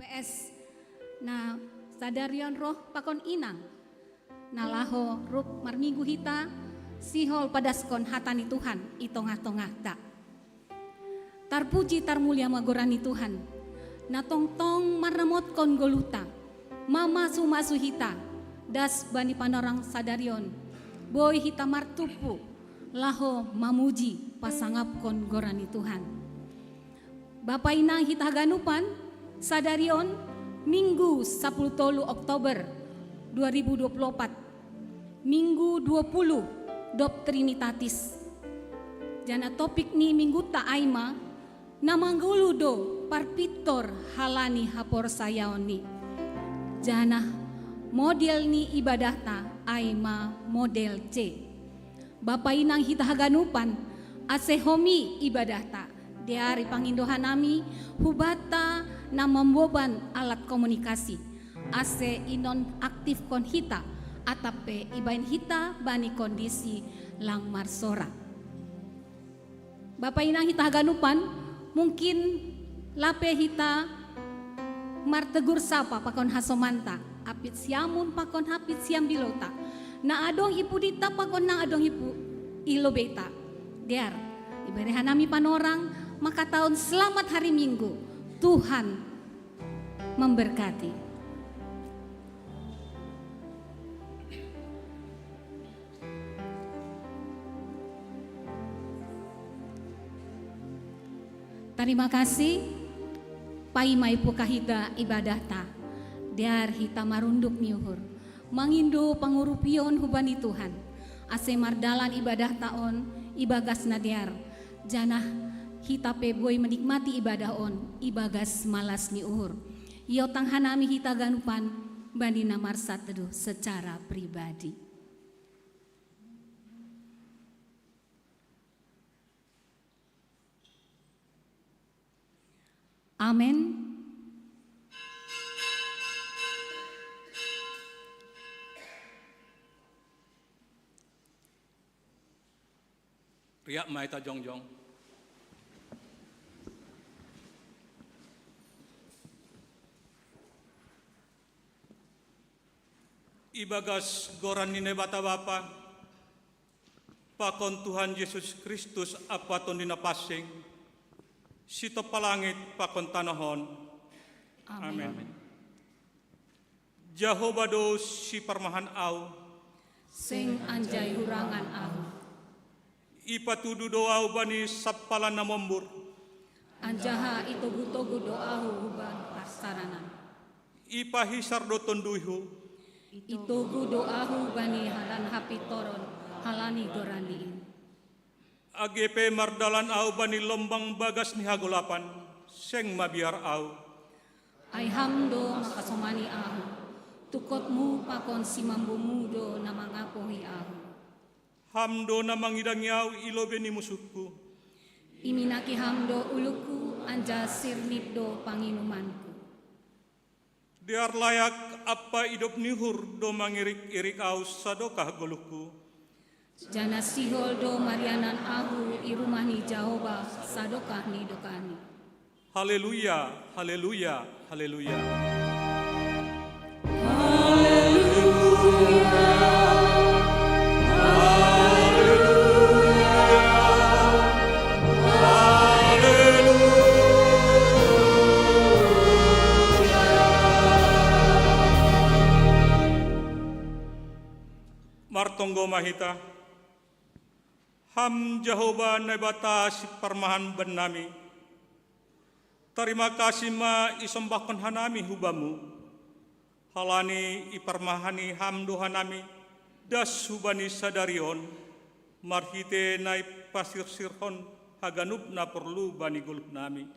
PS na sadarion roh pakon inang nalaho rup marminggu hita sihol padaskon hatani Tuhan itongah-tongah tak tarpuji tarmulia magorani Tuhan na tongtong maremot kon goluta mama sumasu hita das bani panorang sadarion boy hita martupu laho mamuji pasangap kon gorani Tuhan Bapak inang hita ganupan sadarion Minggu 10 Oktober 2024 Minggu 20 Dop Trinitatis jana topik ni minggu ta aima namanggulu do parpitor halani hapor sayaoni jana model ni ibadah ta aima model C Bapak inang hita ganupan asehomi ibadah ta dari pangindohan nami hubata na memboban alat komunikasi ase inon aktif kon hita atape ibain hita bani kondisi lang marsora Bapak inang hita ganupan mungkin lape hita martegur sapa pakon hasomanta apit siamun pakon hapit siam bilota na adong ipu dita pakon na adong ipu ilobeta der ibarehan nami panorang maka tahun selamat hari Minggu Tuhan memberkati. Terima kasih paimai pukahida ibadah ta dar hita marunduk miuhur mangindo pangurupion hubani Tuhan ase mardalan ibadah taon ibagas nadiar janah hita peboy menikmati ibadah on ibagas malas ni uhur iyo tanghanami hita ganupan bandina marsat teduh secara pribadi amin. Riak maita jongjong ibagas goran nine bata bapa pakon Tuhan Yesus Kristus apaton dina pasing sito palangit pakon tanahon amin. Jehovah do si parmahan au sing anjay hurangan au ipatudu doau bani sappalan na mombur anjaha itogu-togu doahu huban pastaranan ipahisar do tonduihu itogu doahu bani halan hapitoron halani goraniin AGP mardalan au bani lombang bagas ni hagolapan seng mabiar au ay hamdo makasomani ahu tukotmu pakon simambumudo na mangapohi ahu hamdo na mangidangi au ilobe ni musuhku iminaki hamdo uluku anja sirnipdo panginumanku Diar layak apa hidup nihur do mangirik-irik au sadokah goluku. Jana sihol do marianan ahu irumani Jehovah sadokah ni dokani. Haleluya, haleluya, haleluya. Martonggo mahita, ham Jehovah nebata si parmahan benami. Terima kasih ma isembahkan hanami hubamu. Halani iparmahani ham dohanami das hubani sadarion. Marhite nai pasir sirhon haganup na perlu bani gulup nami.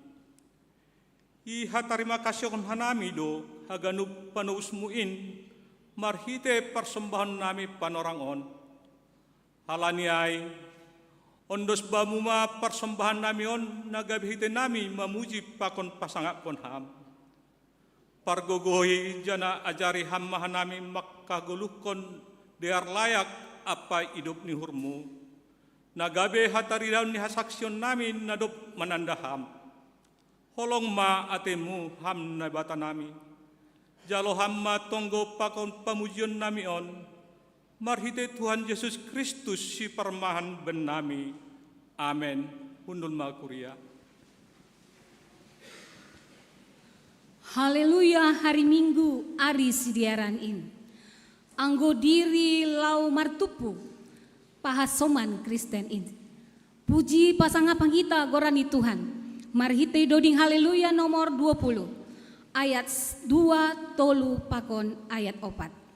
Iha terima kasih on hanami do haganup panuusmuin. Marhite persembahan nami panorang on. Halaniai ondos bamuma persembahan nami on nagabihite nami mamuji pakon pasangak kon ham. Pargogohi jana ajari ham mahanami makkagulukon dear layak apa hidup ni hurmu. Nagabe hatari daun ni hasaksion nami nadop manandaham. Holong ma atemu ham na bata nami. Jalo hamma tonggo pakon pamujian nami on. Marhite Tuhan Yesus Kristus si permahan ben nami. Amen. Hundul makuria. Haleluya, hari Minggu ari sidiaran in. Anggo diri lau martupu pahasoman Kristen in. Puji pasangapang kita gorani Tuhan. Marhite doding haleluya nomor 20 ayat 2 tolu pakon ayat 4.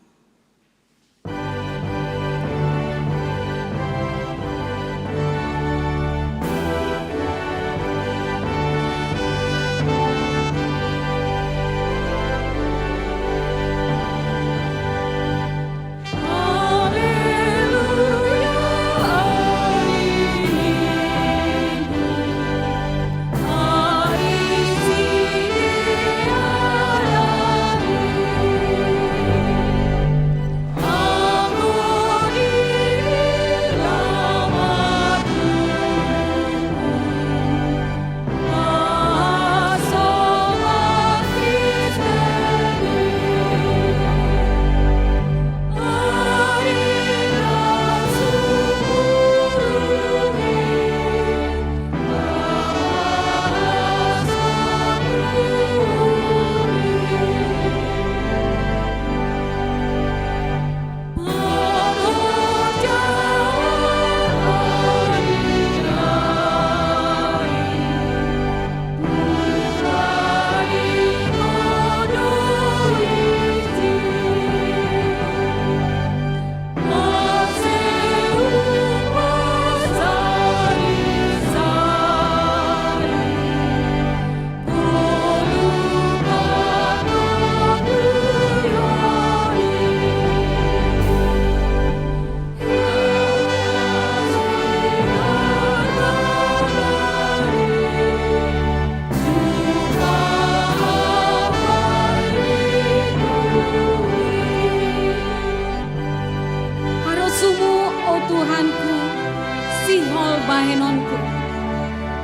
bahenonku.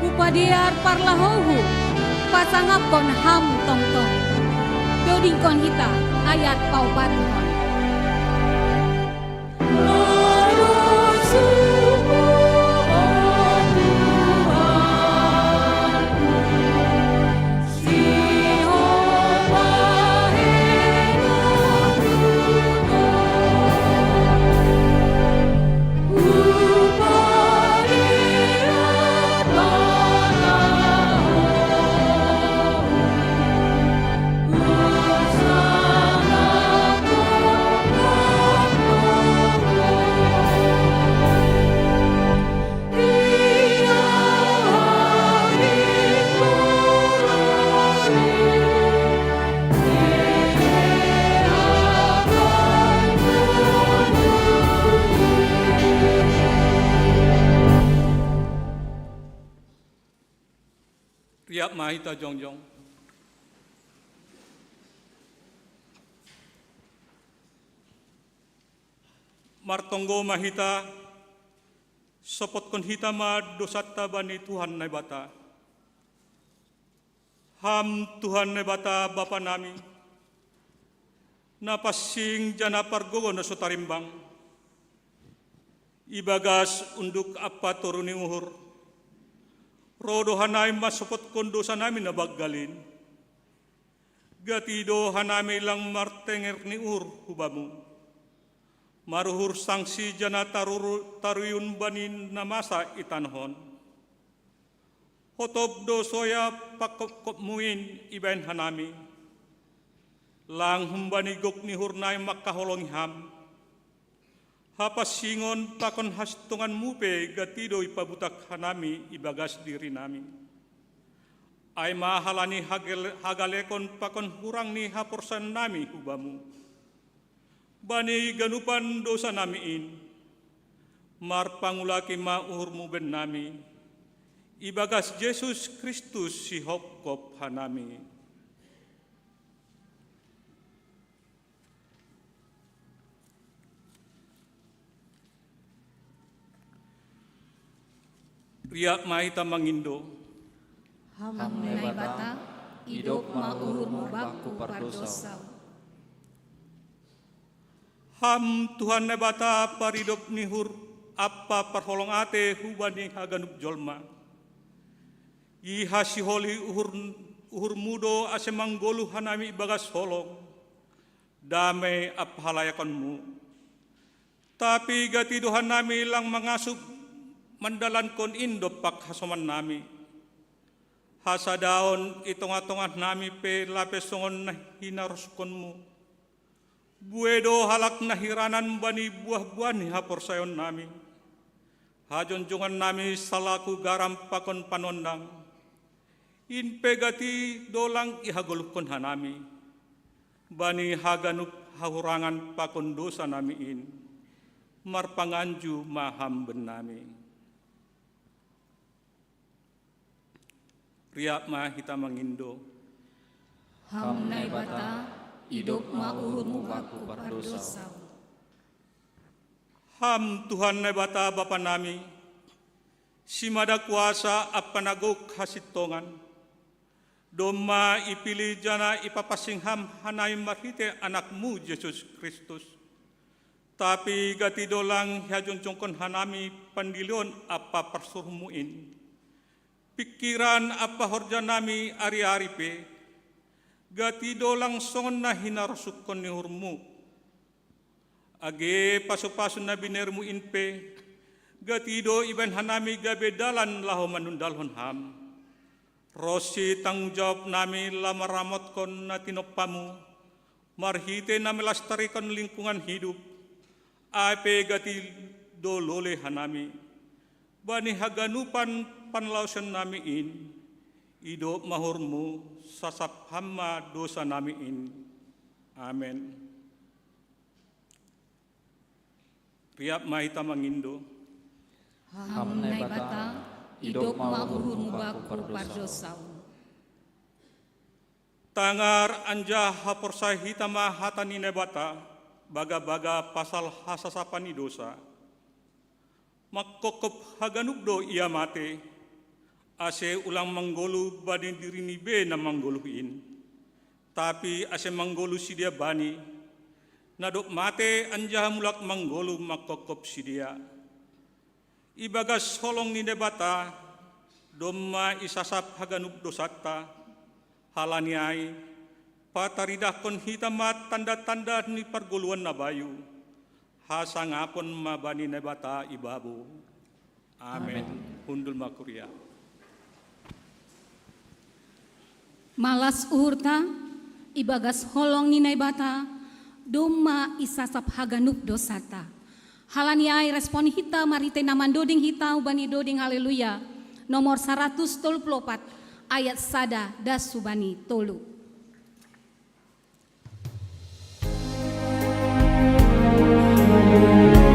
Upadiar parlahohu, pasangapkon ham tong-tong. Dodingkon hita, ayat pauparuhon. Riap mahita jongjong. Martonggo mahita, sopotkon hita ma dosata bani Tuhan na bata. Ham Tuhan na bata Bapa nami, napasing jana pargogo na sotarimbang. Ibagas unduk apa turuni uhur. Rodo hanay masupot kondosa namin na baggalin. Gatido hanami lang martenger ni hubamu. Maruhur sangsi jana taruyun banin na masa itanhon. Hotob do soya pakopmuin ibain hanami. Lang humbanigok ni hurnay makaholong ham. Hapasingon pakon hastungan mupe gatido ipabutak hanami ibagas diri nami. Ay mahalani hagalekon pakon hurang ni haporsan nami hubamu. Bani ganupan dosa namiin. Marpangulaki mauhurmu ben nami. Ibagas Yesus Kristus si hokop hanami. Riak mahita mangindo. Ham Hamne bata, hidup mauhurmu baku pardosa. Ham Tuhan nebata paridop nihur apa parholong ate hubani haganup jolma. Iha siholi uhur mudo ase manggolu hanami bagas holong. Damai aphalayakonmu. Tapi gatiduhan nami lang mangasup mandalan kon indop pak hasoman nami. Hasadaon itongat-tongat nami pe lapesongon na hinaruskonmu. Buedo halak na hiranan bani buah-buah ni hapor sayon nami. Hajonjongan nami salaku garam pakon panondang. Inpe gati dolang ihagolukon hanami. Bani haganup hahurangan pakon dosa nami in. Marpanganju maham benami. Riak ma hita mangindo. Hamne bata, hidup mauhurmu baku pardosa. Ham Tuhan nebata Bapa nami, simada kuasa apanagok hasitongan, doma ipilih jana ipapasingham hanay marhite anakmu Yesus Kristus. Tapi gati dolang hiajonjongkon hanami pandilion apa persurmuin. Pikiran apa horja nami ari-ari pe, gati dolang songon na hinarusukon ni hurmu. Age paso-paso na binermu inpe, gatido iban hanami gabe dalan laho manundalhon ham. Rosi tanggung jawab nami lamaramot kon na tinopamu, marhite na melastarikan lingkungan hidup, ape gati do lole hanami. Bani haganupan panlausan nami in, ido mahurmu sasap hama dosa nami in. Amen. Riap mahita mangindo. Hamne bata, hidup mauhurmu baku pardosa. Tangar anja haporsai hitama hatani nebata, baga-baga pasal hasasapani dosa. Makkokop haganubdo ia mate, ase ulang manggolu bani dirini be na manggoluin. Tapi ase manggolu si dia bani, nadok mate anja mulak manggolu makkokop si dia. Ibagas holong ni nebata, domma isasap haganub dosata, halaniai, pataridakon hitamat tanda-tanda ni pargoluan na bayu, hasangapon mabani nebata ibabu. Amen. Hundul makuria. Malas urta, ibagas holong ni nebata, domma isasap haganub dosata. Halaniai respon hita marite naman doding hita ubani doding haleluya. Nomor 134 ayat sada das subani tolu. Amin.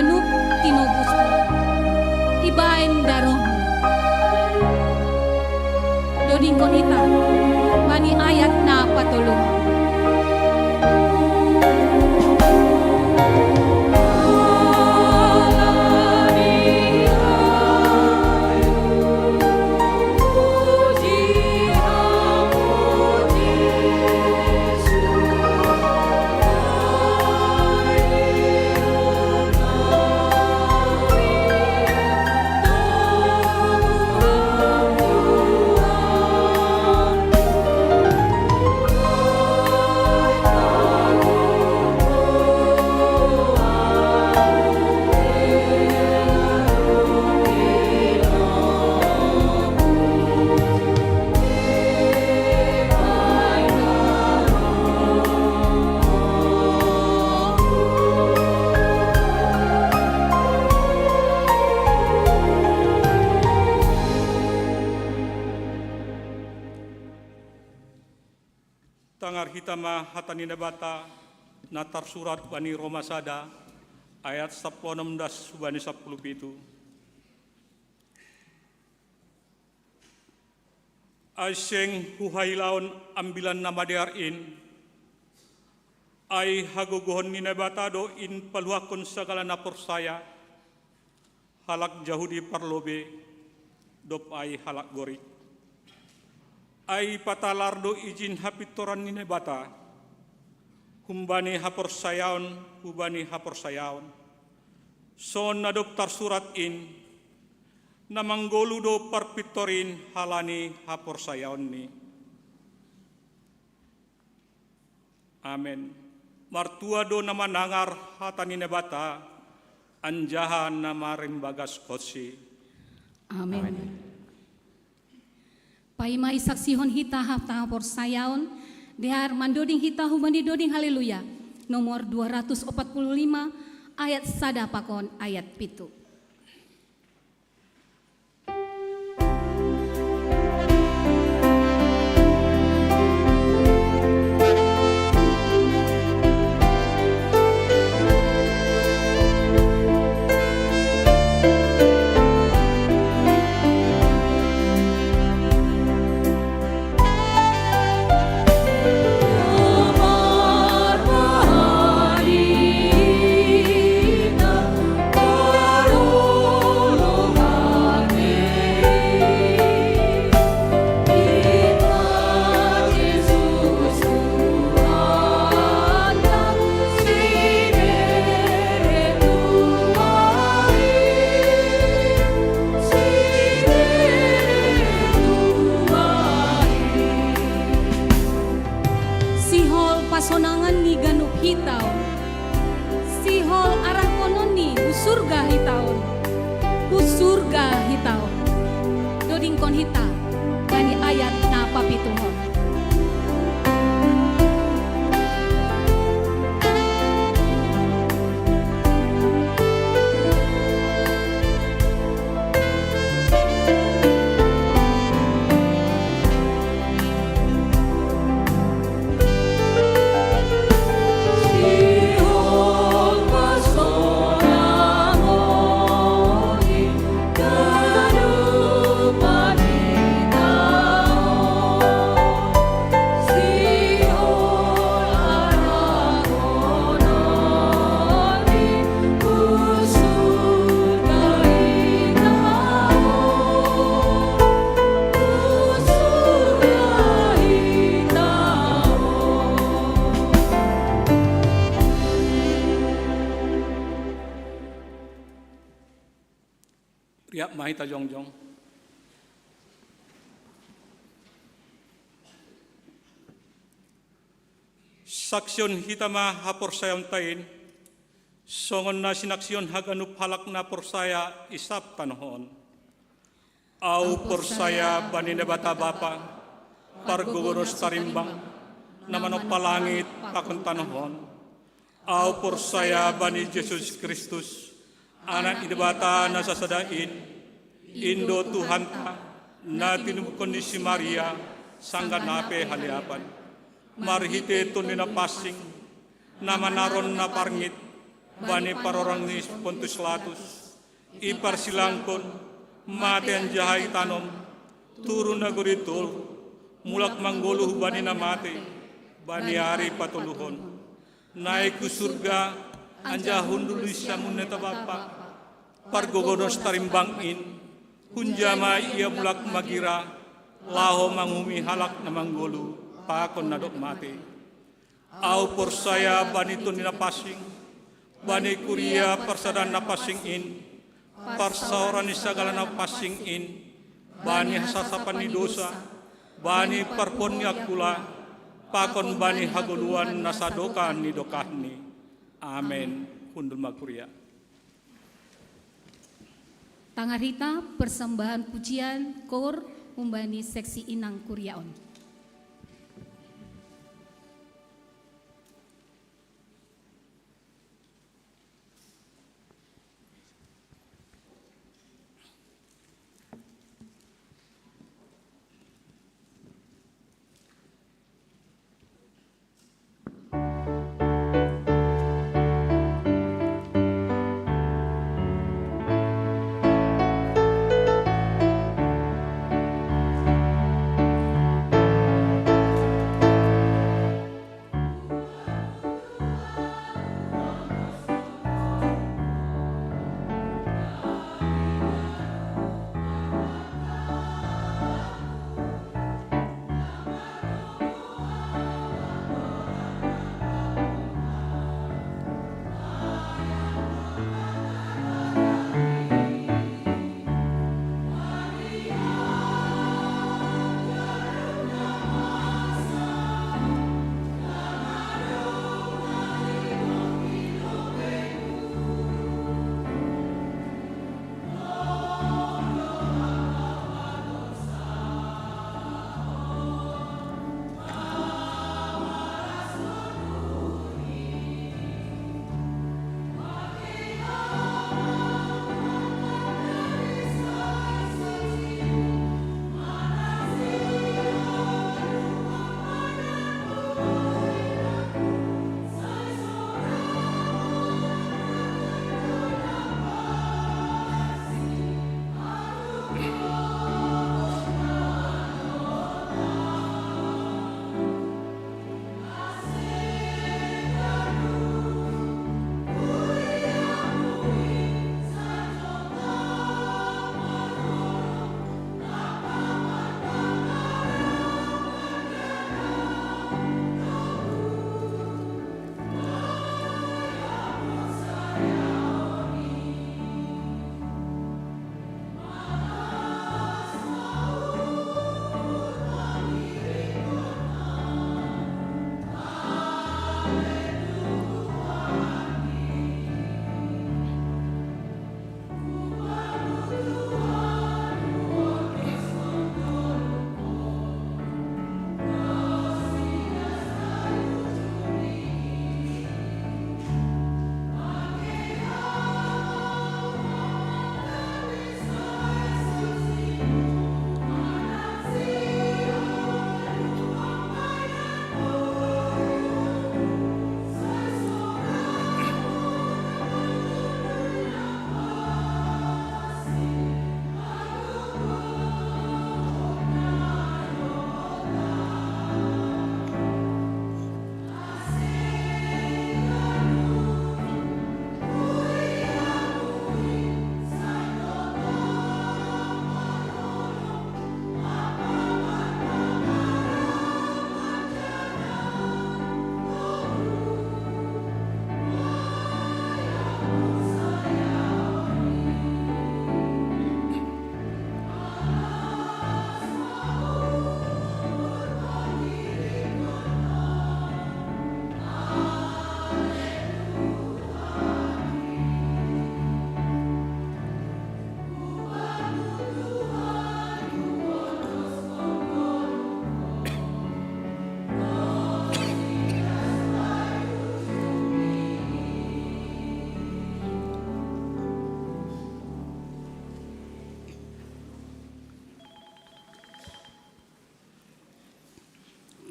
ganup tinobusmu, ibaen darohmu. Dodingkon ita, bani ayat na patulung. Tangar hitama hatanina bata natar surat bani Roma sada ayat 16 bani 17. Asyeng huhailaon ambilan nama dearin ay hagogohon ni nabata do in paluhakon segala napor saya halak jahudi parlobe dop ay halak gorik. Ay patalardo izin hapitoran ni nebata, humbani hapor sayaon, hubani hapor sayaon. Son nadoptar surat in, namanggoludo parpitorin halani hapor sayaon ni. Amen. Martua do nama nangar hatani nebata, anjahan nama rembagas kotsi. Amen. Paima isaksihon hita hafta por sayaon, dehar mandoding hita humani doding haleluya, nomor 245 ayat sada pakon ayat pitu. Sonangan ni ganup hitaw, sihol arah konon ni usurga hitaw, doding kon hita, gani ayat na papituhon. Riak mahita jongjong. Saksyon hitama hapor sayon tain, songon na sinaksyon haganup halak na porsaya isap tanohon. Au porsaya banina bata bapa, parguguros tarimbang, namanok palangit pakon tanohon. Au porsaya bani Jesus Kristus, anak idebata nasasadain, Indo Tuhan ta, na tinubukon ni si Maria, sangga nape haliapan. Marhite tunina pasing, na manaron na parngit, bani parorang ni Pontus Latus, ipar silangkon, maten jahai tanom, turun naguritul, mulak mangguluh bani namate, bani hari patuluhon, naik ke surga, anjahun dulu samun neta bapa, pargogonos tarimbangin, hunjama ia mulak magira, laho mangumi halak na manggulu, pakon nadok mate. Au porsaya bani tunina pasing, bani kuria persadan na pasing in, parsauran ni sagala na pasing in, bani hasasapan ni dosa, bani parpon ni akula, pakon bani haguluan na sadokan ni dokahni. Amen. Kundul makuria. Tangarita persembahan pujian kor umbani seksi inang kuriaon.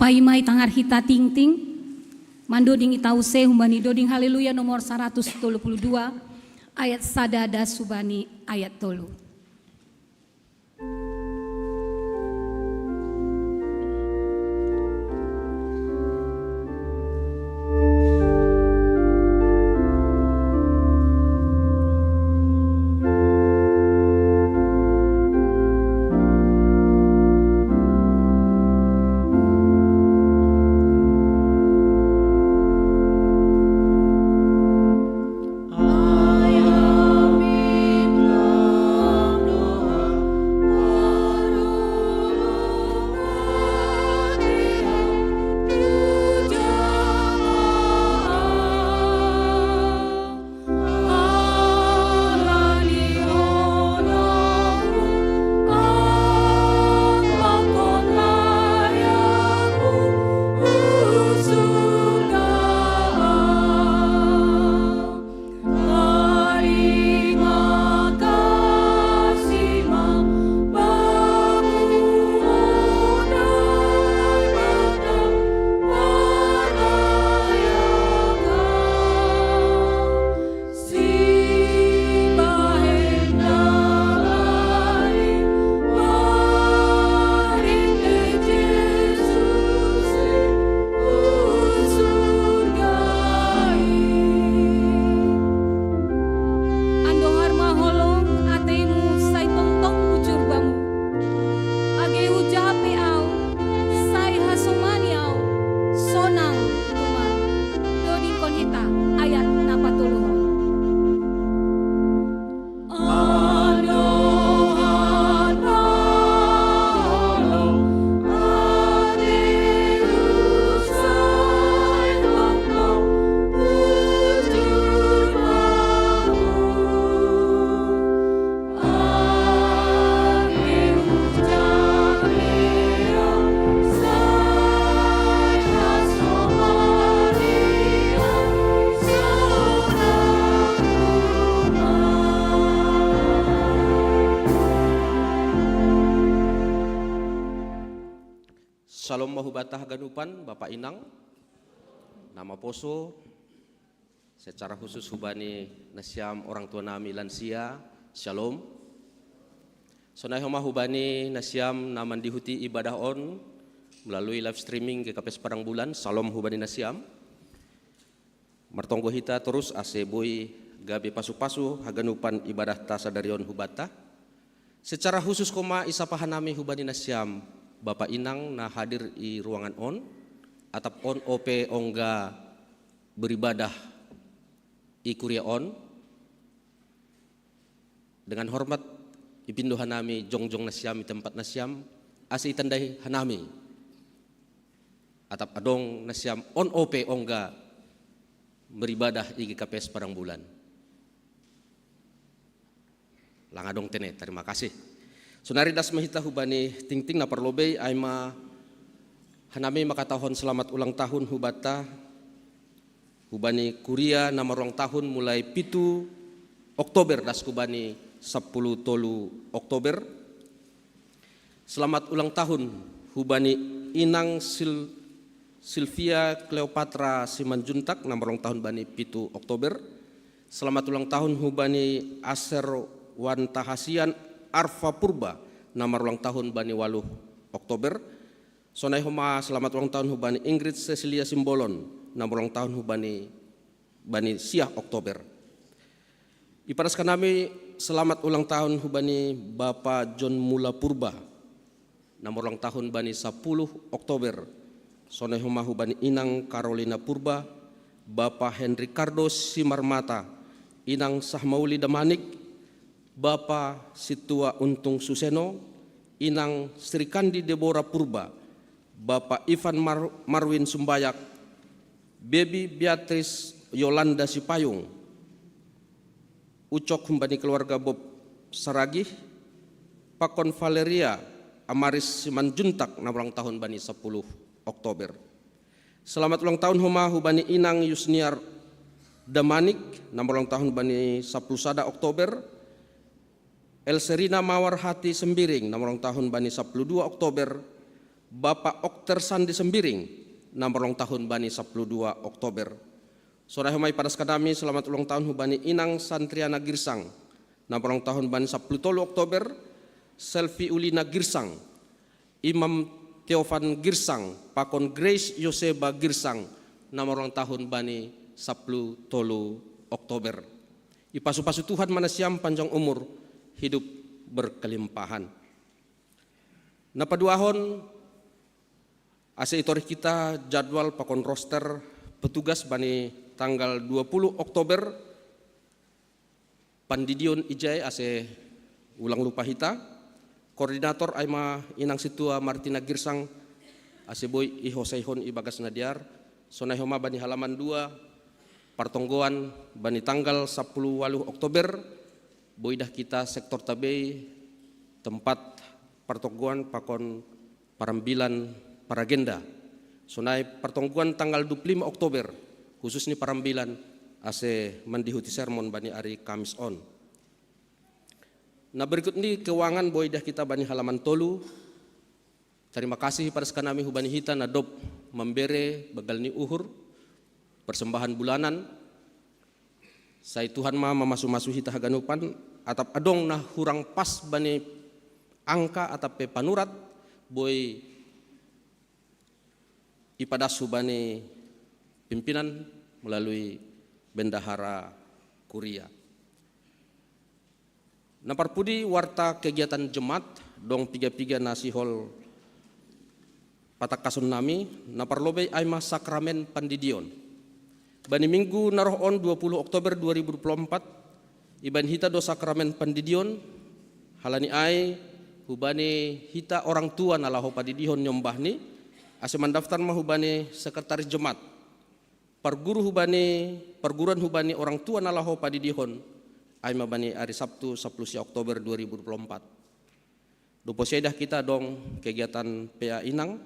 Paimai tangar hita ting ting, Mandoding itause humbani doding haleluya nomor 132 ayat sadada subani ayat 3. Salom mahubatah ganupan Bapak Inang, nama poso, secara khusus hubani nasyam orang tua nami lansia, shalom. Sonai homa hubani nasyam naman dihuti ibadah on melalui live streaming GKP Padang Bulan, salom hubani nasyam. Martonggo hita terus ase boy gabe pasu-pasu haganupan ibadah tasadarion hubata. Secara khusus koma isapahan nami hubani nasyam Bapak Inang na hadir di ruangan on atap on OP ongga beribadah i kuria on dengan hormat ipindu hanami jongjong nasyam di tempat nasyam asi tandai hanami atap adong nasyam on OP ongga beribadah i GKPS Padang Bulan. Langadong tene, terima kasih. Sunari das mahita hubani ting-ting na parlobey ay hanami makatahon selamat ulang tahun hubata hubani Kuria na marong tahun mulai 7 Oktober das hubani 10 tolu Oktober. Selamat ulang tahun hubani Inang Sylvia Cleopatra Simanjuntak na marong tahun bani 7 Oktober. Selamat ulang tahun hubani Aser Wantahasian Arfa Purba nama ulang tahun bani 8 Oktober. Sonai homa selamat ulang tahun hubani Ingrid Cecilia Simbolon nama ulang tahun hubani Siah Oktober. Iparaskan nami selamat ulang tahun hubani Bapak John Mula Purba nama ulang tahun bani 10 Oktober. Sonai homa hubani Inang Carolina Purba, Bapak Henry Cardos Simarmata, Inang Sahmauli Damanik, Bapak Situa Untung Suseno, Inang Sri Kandi Deborah Purba, Bapak Ivan Marwin Sumbayak, Baby Beatrice Yolanda Sipayung, Ucok humbani keluarga Bob Saragih, Pakon Valeria Amaris Simanjuntak na ulang tahun bani 10 Oktober. Selamat ulang tahun hubani Inang Yusniar Damanik na ulang tahun bani 10 Oktober. Elserina Mawar Hati Sembiring, nama ulang tahun bani 12 Oktober. Bapak Okter Sandi Sembiring, nomor ulang tahun bani 12 Oktober. Sore homai padas kadami selamat ulang tahun hubani Inang Santriana Girsang. Nomor ulang tahun bani 13 Oktober. Selvi Ulina Girsang. Imam Teofan Girsang. Pakon Grace Yoseba Girsang. Nomor ulang tahun bani 10 Oktober. Ipasu-pasu Tuhan manasiam panjang umur, hidup berkelimpahan. Napaduahon ase itori kita jadwal pakon roster petugas bani tanggal 20 Oktober Pandidion Ijai ase ulang lupa hita. Koordinator Aima Inang Situa Martina Girsang ase boy iho saihon ibagas nadiar. Sonai homa bani halaman 2 partonggoan bani tanggal 10 Oktober boidah kita sektor tabei tempat partonggoan pakon parambilan paragenda. Sonai pertongguan tanggal 25 Oktober khusus ni parambilan ase mandihuti sermon bani hari Kamis on. Nah berikut ini keuangan boidah kita bani halaman tolu. Terima kasih pada sekanami hubani hita nadop membere bagal ni uhur persembahan bulanan. Sai Tuhan ma mamasu-masu hita haganupan atap adong nah hurang pas bani angka atap panurat boy ipadas hubani pimpinan melalui bendahara kuria. Naparpudi warta kegiatan jemaat dong piga-piga nasihol patakasun nami naparlobei aima sakramen pandidion. Bani minggu naroh on 20 Oktober 2024 iban hita do sakramen pandidion halani ai hubani hita orang tua nalaho padidihon nyombahni ase mandaftar mahubani sekretaris jemaat. Perguruan hubani orang tua nalaho padidihon ay mabani hari Sabtu 10 Oktober 2024. Dupo sedah kita dong kegiatan PA Inang,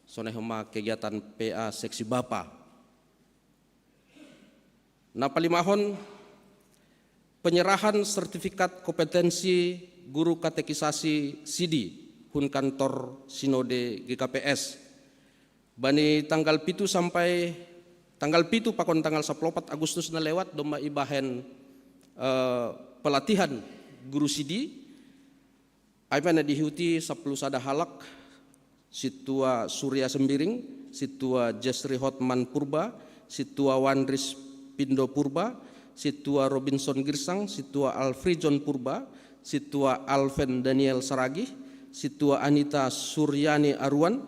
sonai homa kegiatan PA seksi Bapa. Napalimahon penyerahan sertifikat kompetensi guru katekisasi Sidi hun kantor Sinode GKPS. Bani tanggal pitu sampai tanggal pitu pakon tanggal 14 Agustus na lewat domba ibahen pelatihan guru Sidi. Aimana dihuti 10 sada halak situa Surya Sembiring, situa Jesri Hotman Purba, situa Wandris Pindo Purba, situa Robinson Girsang, situa Alfrijon Purba, situa Alven Daniel Saragih, situa Anita Suryani Arwan,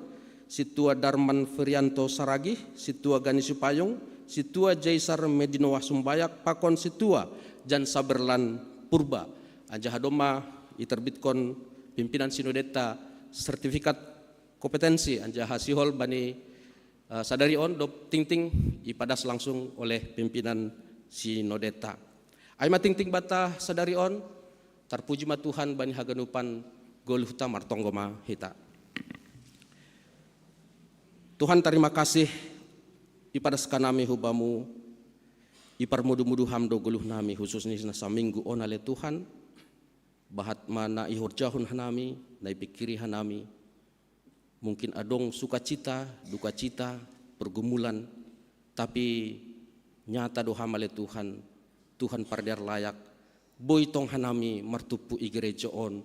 situa Darman Ferianto Saragih, situa Gani Supayung, situa Jaisar Medinowah Sumbayak, pakon situa Jan Saberlan Purba. Anjahadoma iterbitkan pimpinan Sinodeta sertifikat kompetensi anja hasihol bani sadari on dop ting-ting ipadas langsung oleh pimpinan Sinodeta. Aima ting-ting bata sadari on tarpuji ma Tuhan bani haganupan goluhta martonggoma hita. Tuhan terima kasih ipadas kanami hubamu iparmudu-mudu hamdo guluh nami khususnya nasa minggu on ale Tuhan bahat mana ihur jahun hanami na ipikiri hanami mungkin adong sukacita dukacita pergumulan tapi nyata doha male Tuhan pardiar layak boitong hanami martupu igereja on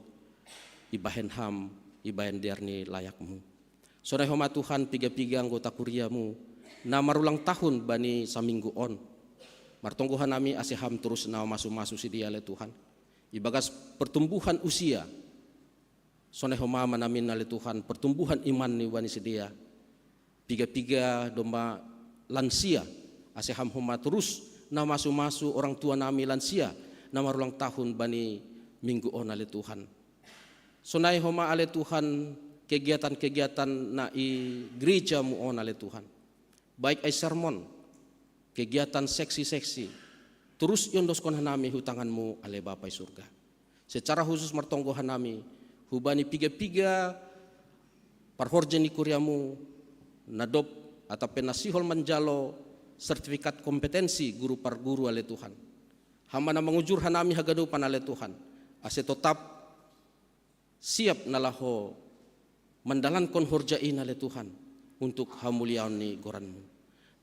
ibahen ham ibahen diarni layakmu. Sore homa Tuhan piga-piga anggota kuriamu na marulang tahun bani saminggu on martonggohan nami asiham terus na masu-masu si dia le Tuhan ibagas pertumbuhan usia sone homa manamin na le Tuhan pertumbuhan iman ni wani si dia piga-piga domba lansia asiham homa terus na masu-masu orang tua nami lansia na marulang tahun bani minggu on ale Tuhan sonai homa ale Tuhan kegiatan-kegiatan na i gereja mu on ale Tuhan baik ai sermon kegiatan seksi-seksi terus yondoskon hanami hutanganmu ale Bapa surga secara khusus martonggo hanami hubani piga-piga parhorjeni kuriamu nadop atau penasihol manjalo sertifikat kompetensi guru parguru ale Tuhan hamana mengujur hanami hagadupan ale Tuhan ase tetap siap nalaho mendalankan horjain ale Tuhan untuk hamuliaoni goranmu.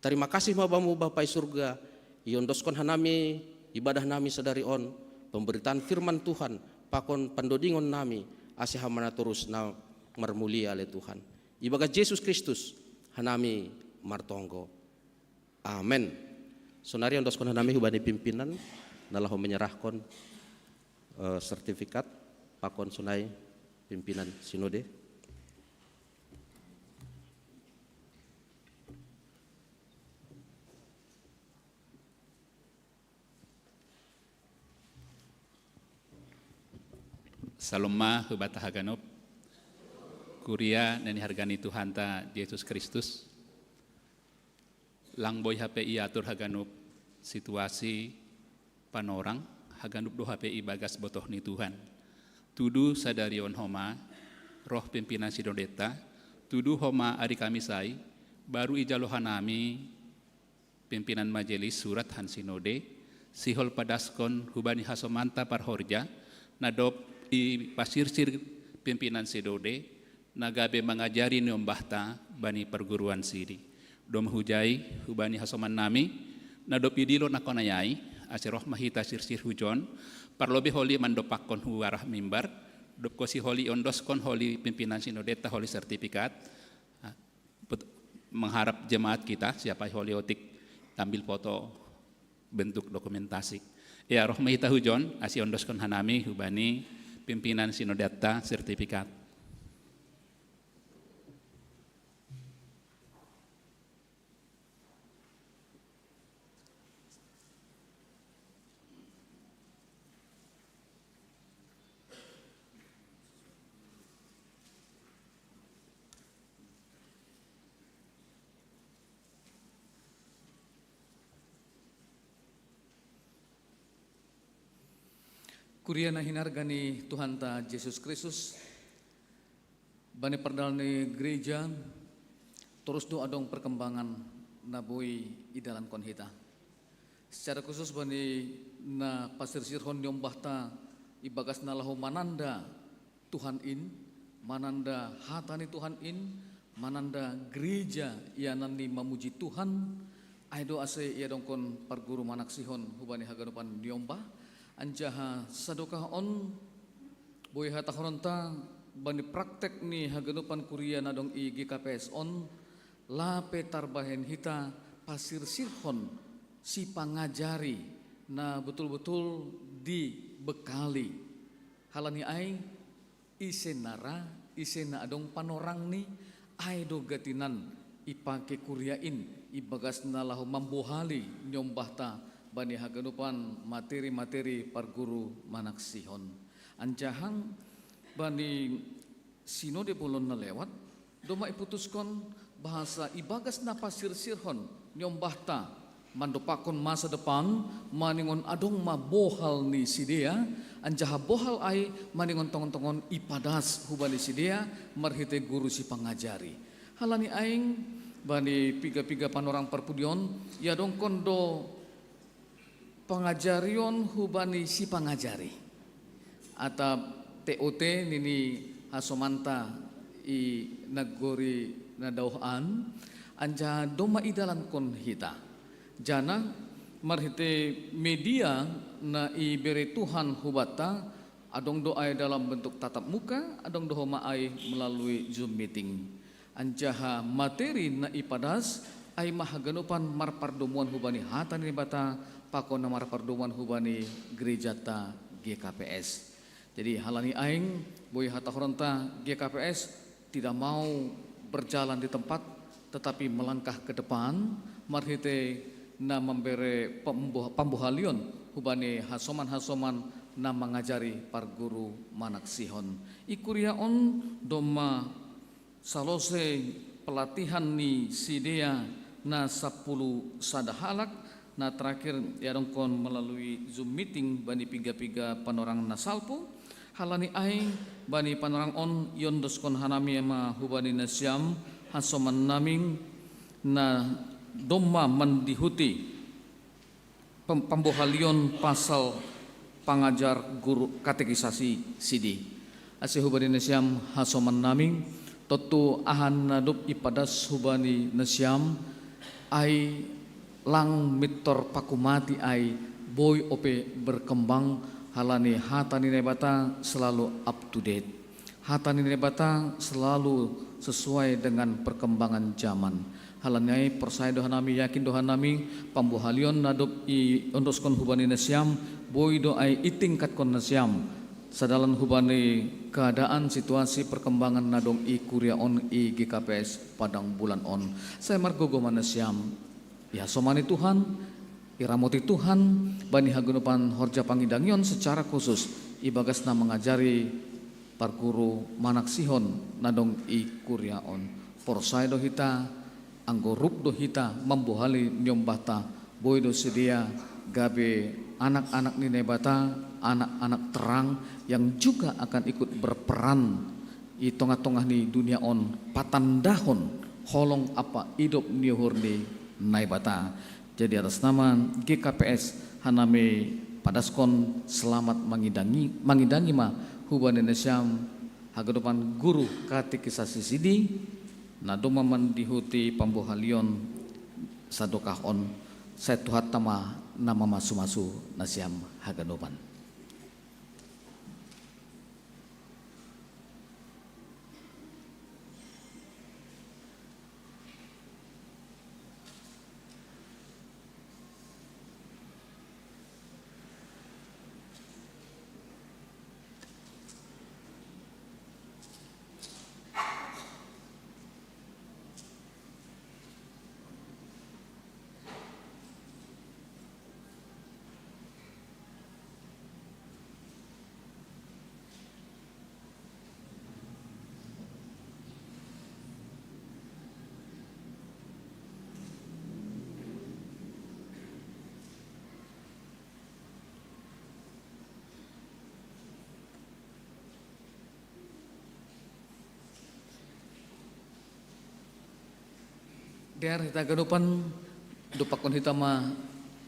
Terima kasih mabamu Bapa surga, iondoskon hanami ibadah nami sadari on, pemberitaan firman Tuhan, pakon pandodingon nami, asih hamana terus na marmulia le Tuhan. Ibaga Yesus Kristus, hanami martonggo. Amen. Sonari ondoskon hanami hubani pimpinan, nalah menyerahkan sertifikat, pakon sunai pimpinan sinode. Saloma hubata haganop kuria nani hargani Tuhan ta Yesus Kristus lang boy HPI atur haganop situasi panorang haganop do HPI bagas botoh ni Tuhan tudu sadarion homa roh pimpinan sidodeta tudu homa ari kami sai baru ijalohanami pimpinan majelis surat han sinode sihol padaskon hubani hasomanta parhorja nadop i pasirsir pimpinan sidode nagabe mengajari nyombahta bani perguruan sidi dom hujai hubani hasoman nami nadop idilo nakonayai aseroh mahita sirsir hujon parlobe holi mandopakon huarah mimbar dop kosi holi ondoskon holi pimpinan sinodeta holi sertifikat mengharap jemaat kita siapa holi otik tampil foto bentuk dokumentasi ya roh mahita hujon asi ondoskon hanami hubani pimpinan sinodeta sertifikat. Kuria na hinargani Tuhan ta Yesus Kristus, bani perdalani gereja, terus do adong perkembangan nabui idalan kon hita. Secara khusus bani na pasir sirhon nyombahta ibagas nalahu mananda Tuhan in, mananda hatani Tuhan in, mananda gereja ianani memuji Tuhan, aido ase ia dongkon parguru manak sihon hubani haganupan nyombah. Anjaha sadokah on boy hata horonta bani praktek ni haganupan kuria nadong i GKPS on lape tarbahen hita pasir sirhon si pangajari na betul-betul dibekali halani ai isenara isena adong panorang ni ai do gatinan ipake kuriain ibagas nalahu mambohali nyombahta bani haganupan materi-materi parguru manak sihon anjahang bani sinode pulon na lewat doma iputuskon bahasa ibagas na pasir sirhon nyombahta mandopakon masa depan maningon adong mabohal ni sidea anjaha bohal ai maningon tongon-tongon ipadas hubani sidea marhite guru si pangajari halani aing bani piga-piga panorang perpudion ya dongkon do pengajarion hubani si pangajari atau TOT nini hasomanta i nagori nadauhan anja doma idalan kon hita jana marhite media na ibere Tuhan hubata adong doa dalam bentuk tatap muka adong doa ai melalui Zoom meeting anjaha materi na ipadas ai mahaganupan marpardomuan hubani hatan ni bata pakon namar pardomuan hubani gereja ta GKPS. Jadi halani aing boy hata horonta GKPS tidak mau berjalan di tempat tetapi melangkah ke depan marhite na membere pambuhalion hubani hasoman-hasoman na mengajari parguru manak sihon. Ikuria on doma salose pelatihan ni sidea na 10 sadahalak na terakhir ya dongkon melalui Zoom meeting bani piga-piga panorang nasalpo halani aing bani panorang on yondoskon hanami ma hubani nasyam hasoman naming na domma mendihuti pembohalion pasal pangajar guru katekisasi sidi asih hubani nasyam hasoman naming totu ahan nadup ipadas hubani nasyam ai lang mitor pakumati ai boy ope berkembang halani hatani nebata selalu up to date. Hatani nebata selalu sesuai dengan perkembangan zaman. Halani percaya dohan nami yakin dohan nami pambuhalion nadup i ondoskon hubani nasyam boy do ai itingkat kon nasyam. Sadalan hubani keadaan situasi perkembangan nadong i kuria on i GKPS Padang Bulan on. Saya margogo manasyam ya somani Tuhan, iramoti Tuhan, bani hagunupan horja pangidangyon secara khusus ibagas na mengajari parguru manak sihon nadong i kuria on. Porsai do hita, anggorup do hita membuhali nyombata, boy do sedia gabe anak-anak ni nebata, anak-anak terang yang juga akan ikut berperan di tengah-tengah ni dunia on patandahon holong apa hidup niuhur ni naibata. Jadi atas nama GKPS haname padaskon selamat mangidangi ma hubani nasyam hagadopan guru katekisasi sidi nadoma mandihuti pambuhalion sadokah on setuhat tama nama masu-masu nasyam hagadopan. Der hita ganupan dupakon hita ma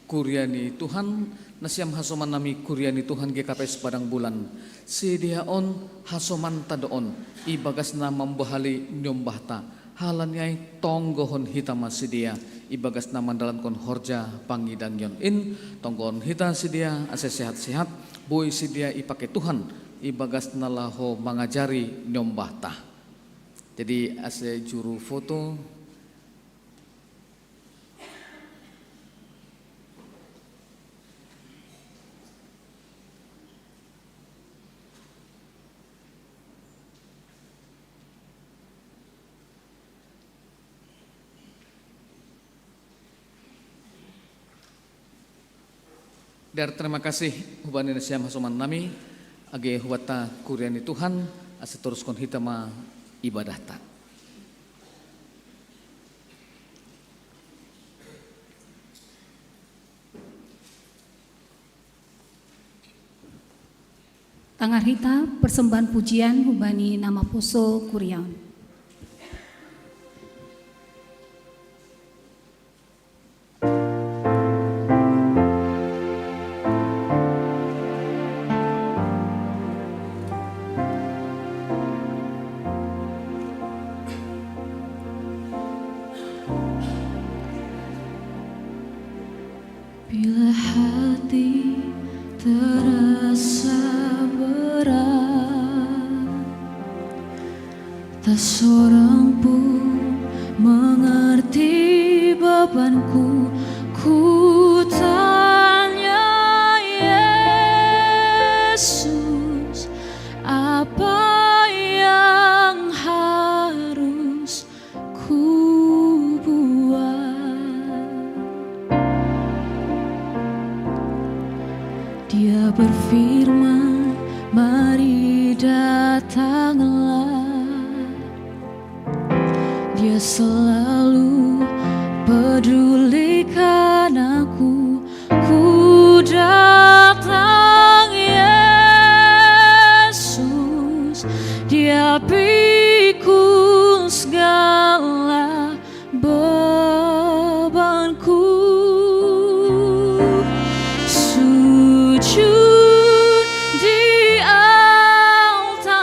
kuryani Tuhan nasyam hasoman nami kuryani Tuhan GKPS Padang Bulan sediaon hasoman tadoon ibagas na membahali nyombahta halanyai tonggohon hita ma sedia ibagas na mandalan kon horja pangidangyon in tonggohon hita sedia ase sehat-sehat boy sedia ipake Tuhan ibagas na laho mangajari nyombahta. Jadi ase juru foto dar terima kasih hubani nasyam hasoman nami age huwata kuryani Tuhan ase teruskan hitama ibadahta. Tangar hita persembahan pujian hubani nama poso Kuriaon. Bila hati terasa berat, tak seorang pun mengerti bebanku. Ku tanya Yesus, apa yang harus ku Dia berfirman, mari datanglah. Dia selalu pedulikan aku. Ku datang Yesus, Dia pikul segala bebanku. Sujud di altarnya,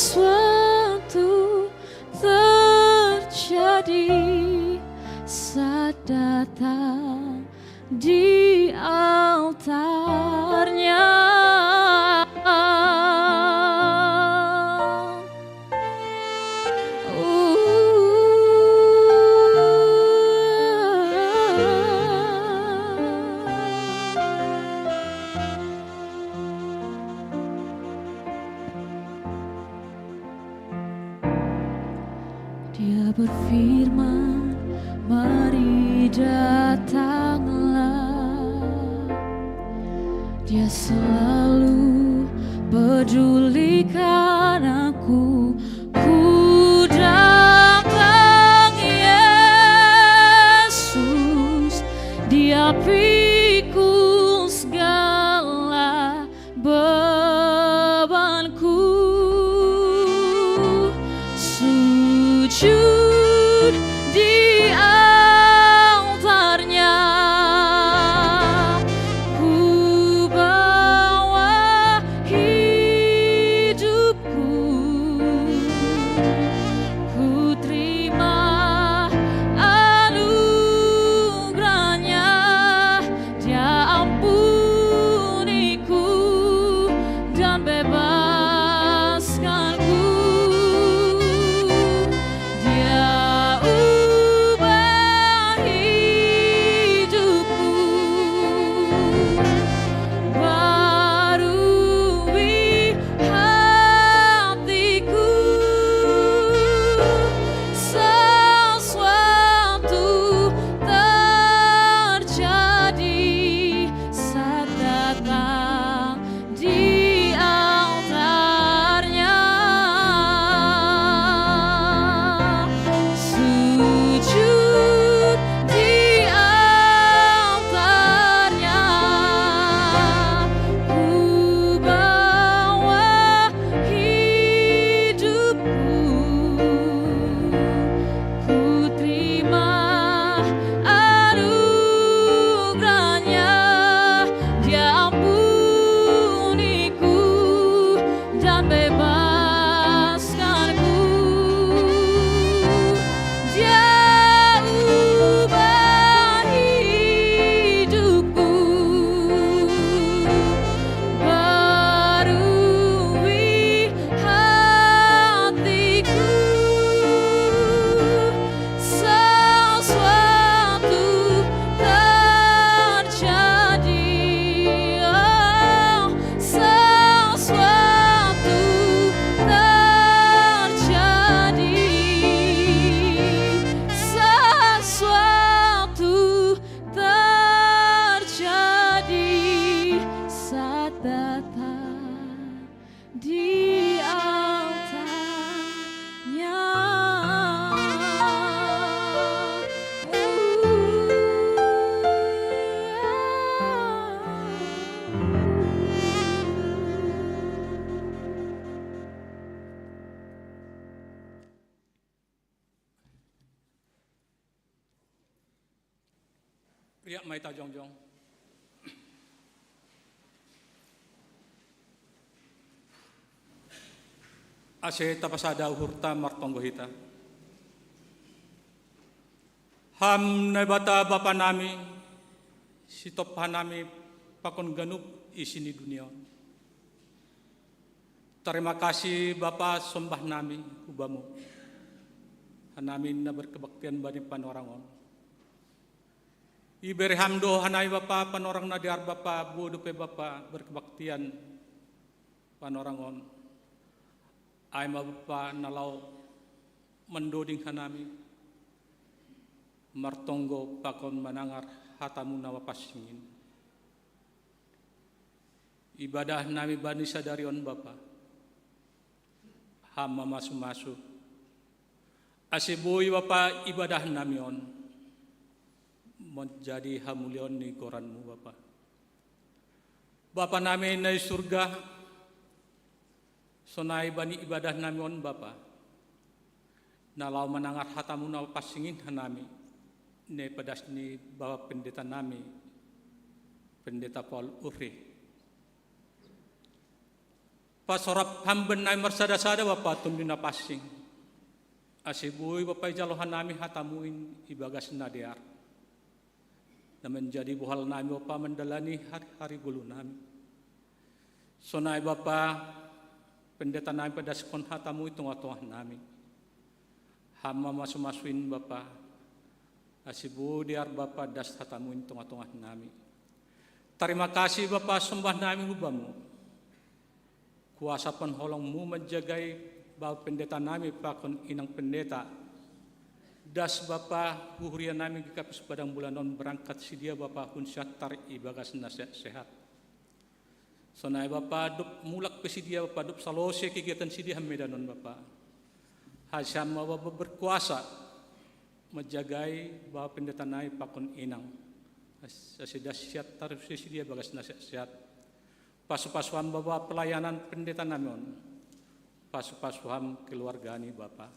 sesuatu terjadi saat datang di altarnya. Dia berfirman, mari datanglah. Dia selalu pedulikan aku. Ku datang Yesus, Dia pikul segala bebanku. Sujud di altarnya, ku bawa hidupku, ku terima anugerahnya. Dia ampuniku dan bebaskanku. Dia ubah hidupku, barui hatiku. Sesuatu terjadi saat datang di altarnya. Sujud di altarnya, ku bawa hidupku, ku terima anugerahnya. Dia ampuniku dan bebaskanku. Dia ubah hidupku, barui hatiku. Sesuatu terjadi, oh, sesuatu terjadi, sesuatu terjadi saat datang di altarnya. Ria Maita Jongjong. Ase tapasada uhurta martonggo hita. Ham nebata bapa nami, sitop hanami pakon ganup isini dunia. Terima kasih Bapa sembah nami ubamu. Hanami na berkebaktian bani panorangon. Iberi hamdo hanai Bapa panorang nadiar Bapa budupe Bapa berkebaktian panorangon. Aima Bapa nalau mendoding hanami martonggo pakon manangar hatamu nawa pasingin. Ibadah nami bani sadarion Bapa hama masu-masu asiboy Bapa ibadah nami on menjadi hamulion ni koranmu Bapa. Bapa nami na surga sonai bani ibadah nami on Bapa. Nalau manangar hatamu na pasingin hanami ne pedas ni Bapa pendeta nami pendeta Paul Ufri. Pasorap hamben na marsada-sada Bapa tun dinapasing. Asibuy Bapa jalohan nami hatamuin ibagas nadiar. Na menjadi buhal nami Bapa mendalani hari-hari gulu nami. Sonai Bapa pendeta nami pedaskon hatamu itu ngatuah nami. Hama masu-masuin Bapa. Asibu diar Bapa das hatamu itu ngatuah nami. Terima kasih Bapa sembah nami hubamu. Kuasa penholongmu menjagai bahwa pendeta nami pakon inang pendeta. Das Bapa huria nami kikapis padang bulanon berangkat si dia Bapa hun syatar ibagas nasihat sehat. Sonai Bapa dup mulak pe si dia Bapa dup salose kegiatan si dia medanon Bapa. Hasyam Bapa berkuasa menjagai bahwa pendeta nami pakon inang. Sasidas siat tarif si dia bagas nasihat sehat. Pasu-pasuhan Bapa pelayanan pendeta namun. Pasu-pasuhan keluargani Bapa.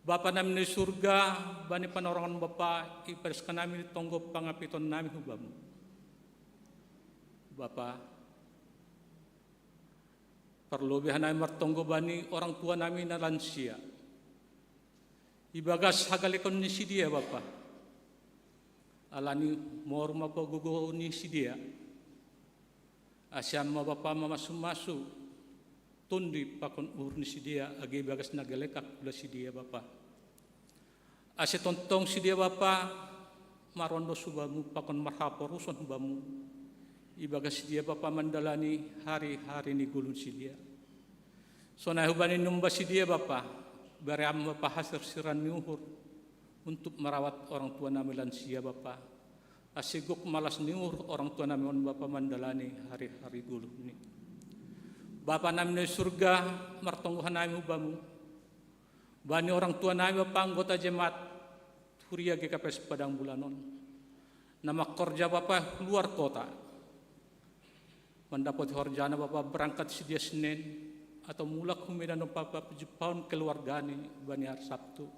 Bapa nami di surga, bani panorangan Bapa, ibariskan nami tonggo pangapiton nami hubamu. Bapa, perlobihan nami martonggo bani orang tua nami na lansia. Ibagas hagalekon ni si dia Bapa. Alani morma pa gugo ni si dia. Asyam Bapa mamasu-masu tundi pakon ur ni si dia agi bagas nagalekak pula si dia Bapa. Asya tontong si dia Bapa marondo subamu pakon marhaporuson bamu. Ibagas si dia Bapa mandalani hari-hari ni gulun si dia. Sonai hubani numba si dia Bapa. Bariam Bapa hasil siran niuhur untuk merawat orang tua nami lansia Bapa. Asiguk malas niuhur orang tua nami on Bapa mandalani hari-hari gulu ni. Bapa nami di surga martongguhan nami hubamu. Bani orang tua nami Bapa anggota jemaat Huria GKPS Padang Bulanon. Nama kerja Bapa luar kota. Mendapat horjana Bapa berangkat si dia Senin atau mulak humedan Bapa pejupaun keluargani bani hari Sabtu.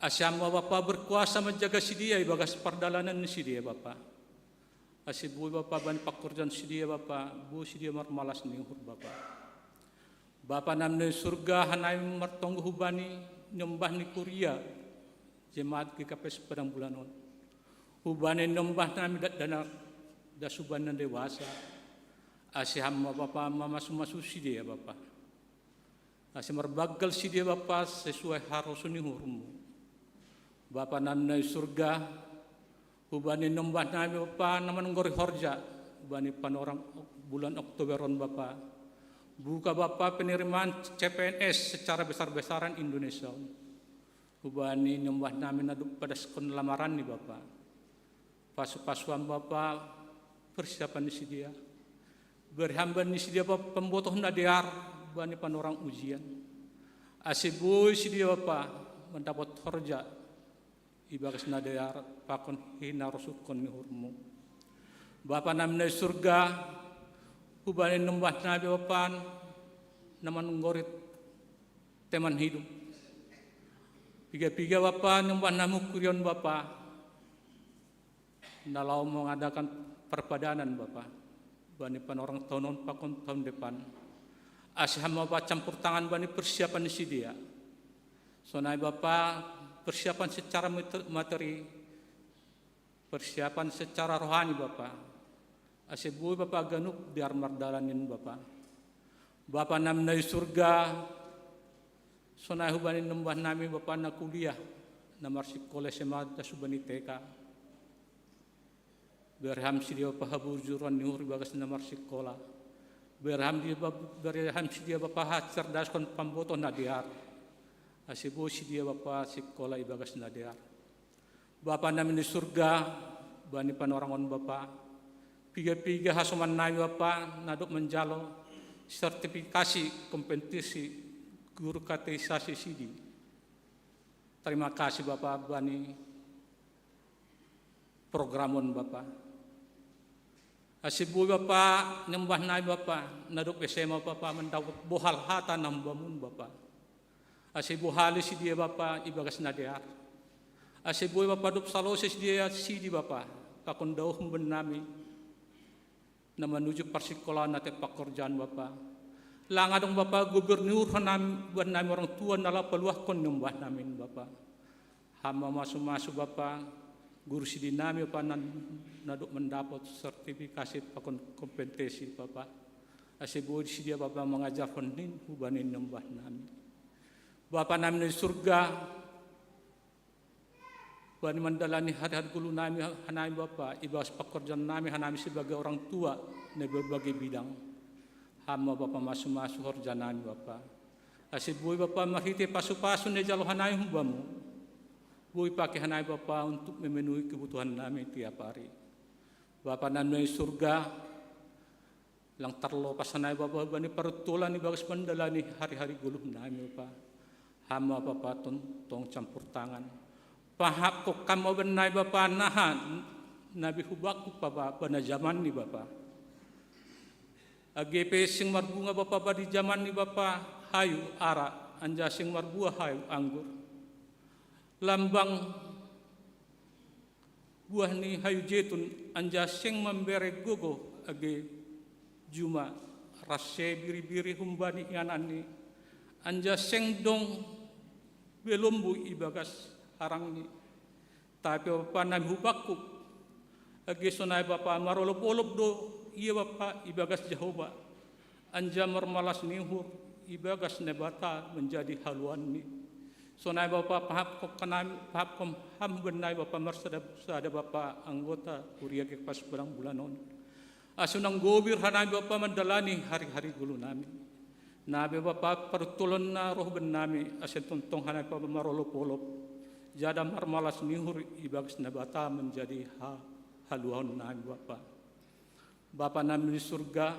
Asyam Bapa berkuasa menjaga si dia ibagas perdalanan si dia Bapa. Asibu Bapa bani pakurjan si dia Bapa, bu si dia marmalas niuhur Bapa. Bapa namne surga hanai martonggo hubani nyembah ni kuria jemaat GKPS Padang Bulanon. Hubani nyembah nami dana dasubanan dewasa. Asyam Bapa masu-masu si dia Bapa. Asyam merbagal si dia Bapa sesuai harusun hurmu. Bapa namna surga hubani nembah nami Bapa naman ngori horja bani panorang bulan Oktoberon Bapa. Buka Bapa penerimaan CPNS secara besar-besaran Indonesia. Hubani nembah nami naduk pada sekon lamaran ni Bapa. Pasu-pasuan Bapa persiapan di si dia. Berhamban ni si dia Bapa pembotoh nadiar bani panorang ujian. Asibu si dia Bapa mendapat horja ibagas nadiar pakon hina rasukon ni hurmu. Bapa namna surga hubani nembah nabi Bapa naman ngorit teman hidup. Piga-piga Bapa nembah namu kurion Bapa. Nalau mengadakan perpadanan Bapa. Bani panorang tahun pakon tahun depan. Asyam Bapa campur tangan bani persiapan si dia. Sonai Bapa persiapan secara materi, persiapan secara rohani Bapa. Asibu Bapa ganuk biar mardalanin Bapa. Bapa namna surga. Sonai hubani nembah nami Bapa na kuliah na marsikoles semata subani TK. Berham si dia Bapa habujuran niur bagas na marsikola. Berham si dia Bapa cerdas kon pamboto nadiar. Asibu si dia Bapa sikola ibagas nadiar. Bapa namin di surga bani panorangon Bapa. Piga-piga hasuman nami Bapa naduk menjalo sertifikasi kompetisi guru katekisasi sidi. Terima kasih Bapa bani programon Bapa. Asibu Bapa nyembah nai Bapa naduk SMA Bapa mendapat bohal hata nambamun Bapa. Asibu halis si dia Bapa ibagas nadiar. Asibu Bapa dup salose si dia sidi Bapa pakon dauh benami na menuju persikolaan nate pakorjaan Bapa. Langadong Bapa gubernur hanam buat nami orang tua nala peluah kon nyembah namin Bapa. Hamba masuk Bapa guru sidi nami Bapa naduk mendapat sertifikasi pakon kompetensi Bapa. Asibui dia Bapa mengajar konin hubanin nyembah nami. Bapa nami di surga bani mandalani hari-hari gulu nami hanami Bapa ibas pekerjaan nami hanami sebagai orang tua di berbagai bidang. Hamba Bapa masuk horjanami Bapa. Asibui Bapa mahiti pasu-pasu ne jalo hanai hubamu. Bui pakai hanai Bapa untuk memenuhi kebutuhan nami tiap hari. Bapa nami surga lang terlopas hanai Bapa bani perutulan ni bagus mandalani hari-hari guluh nami Bapa. Hamba Bapa tong campur tangan. Pahap kok kamu benai Bapa nahan nabi hubaku Bapa pada zaman ni Bapa. AGP sing marbunga Bapa di zaman ni Bapa hayu ara anja sing marbuah hayu anggur. Lambang buah ni hayu jetun anja sing membere gogo age juma rase biri-biri humbani yanani anja sing dong belumbu ibagas harang ni. Tapi Bapa nabi hubaku age sonai Bapa marolop-olop do iya Bapa ibagas Jehovah anja mermalas nihur ibagas nebata menjadi haluan ni. Sonai Bapa pahap kok kanami pahap kom ham benai Bapa marsada Bapa anggota kuria ke pas bulan-bulanon. Asunang gobir hanai Bapa mandalani hari-hari gulu nami. Nabi Bapa pertulon na roh benami asen tontong hanai Bapa marolop-olop. Jada marmalas nihur ibagas nebata menjadi haluan nami Bapa. Bapa nami di surga,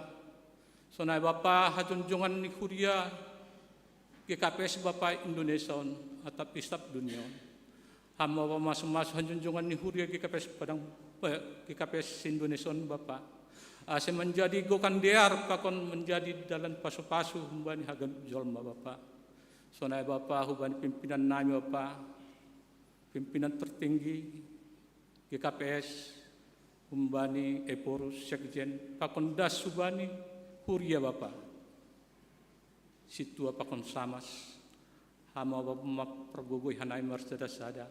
sonai Bapa hajunjungan ni kuria GKPS Bapa Indonesia atau pisap dunia. Hamba Bapa masuk hajunjungan ni kuria GKPS GKPS Indonesia Bapa. Ase menjadi gokan dear pakon menjadi dalam pasu-pasu humbani hagan jolma Bapa. Sonai Bapa hubani pimpinan nami Bapa, pimpinan tertinggi GKPS. Humbani Eporus Sekjen pakon das subani huria Bapa. Situa pakon samas. Hama Bapa pergugui hanai marsada sada.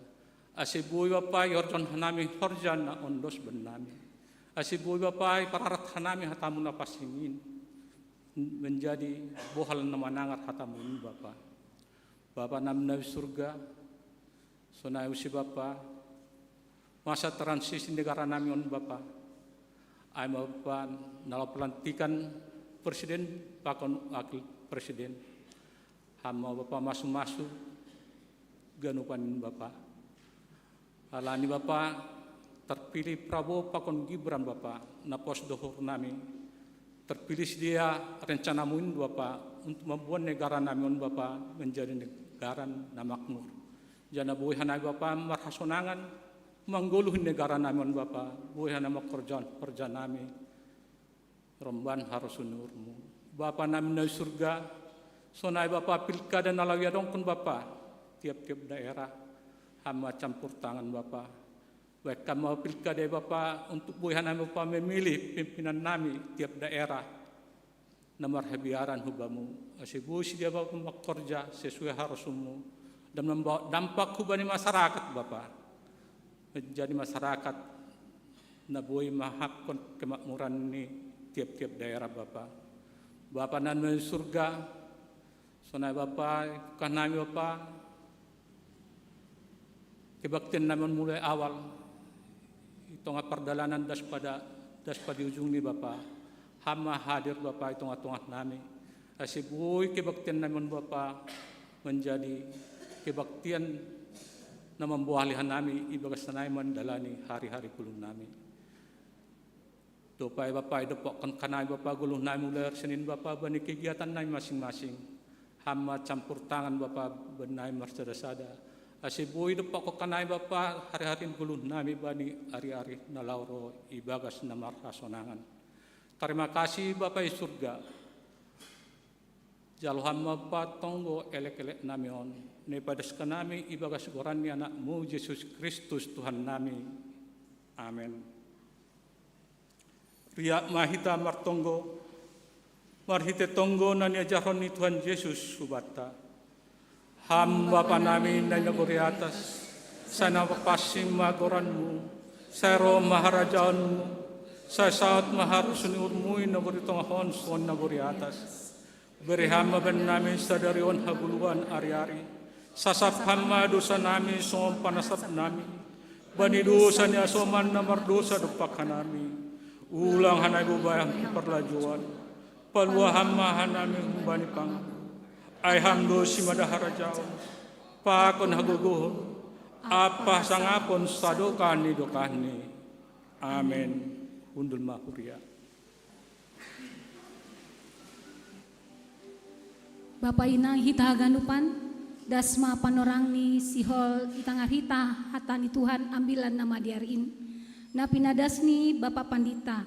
Asibui Bapa yorjon hanami horjan na ondos benami. Asibui Bapa pararat hanami hatamun na pasingin. Menjadi bohal na manangat hatamun Bapa. Bapa namna surga. Sonai usi Bapa. Masa transisi negara nami on Bapa. Ay Bapa nala pelantikan presiden pakon wakil presiden. Hama Bapa masuk ganupan Bapa. Alani Bapa terpilih Prabowo pakon Gibran Bapa na pos dohor nami. Terpilih dia rencana mun Bapa untuk membuat negara nami on Bapa menjadi negara na makmur. Jana buih hanai Bapa marhasonangan mangguluh negara namun Bapa, buih nama kerjaan nami, romban harus unurmu. Bapa nami na surga, sonai Bapa pilkada nalawia dongkon Bapa, tiap-tiap daerah, hamba campur tangan Bapa. Baik kamu pilkada Bapa untuk buih nami Bapa memilih pimpinan nami tiap daerah, nomor hebiaran hubamu. Asibu dia Bapa bekerja sesuai harusmu dan membawa dampak hubani masyarakat Bapa. Menjadi masyarakat nabui mahapkon kemakmuran ni tiap-tiap daerah Bapa. Bapa nan surga, sonai Bapa kanami Bapa kebaktian namun mulai awal itu perdalanan das pada ujung ni Bapa. Hama hadir Bapa itu tengah nami. Asibui kebaktian namun Bapa menjadi kebaktian na membuahlihan nami ibagas na naman dalani hari-hari gulung nami. Dopay Bapa idopok kan kanay Bapa gulung nami mulai Senin Bapa bani kegiatan nami masing-masing. Hama campur tangan Bapa benay marsada-sada. Asibu idopok kanay Bapa hari-hari gulung nami bani hari-hari na lauro ibagas na marhasonangan. Terima kasih Bapa surga. Jaluhan Bapa tonggo elek-elek nami on. Nepadas kanami ibagas goran ni anakmu Yesus Kristus Tuhan nami. Amin. Ria mahita martonggo marhite tonggo na niajaron ni Tuhan Yesus subata. Hamba pa namin na naguri atas, sana papasim magoranmu, sa ro maharajaanmu, sa saat maharusun urmuin na buritong ahon suon na guri atas. Berihama ban namin sa darion haguluan ari-ari, sasaphama dosa namin suong panasap namin, banidusa niya soman na mardosa dupak namin, ulang hanay bubayang perlajuan, paluahamahan namin banipang, ay hamdo si madaharajaon, pakon haguguhon, apa sangapon sa dokani dokani. Amen. Undul mahuria. Bapak inang hita ganupan, dasma panorang ni sihol itangar hita hata ni Tuhan ambilan nama diarin. Na pinadas ni Bapak Pandita.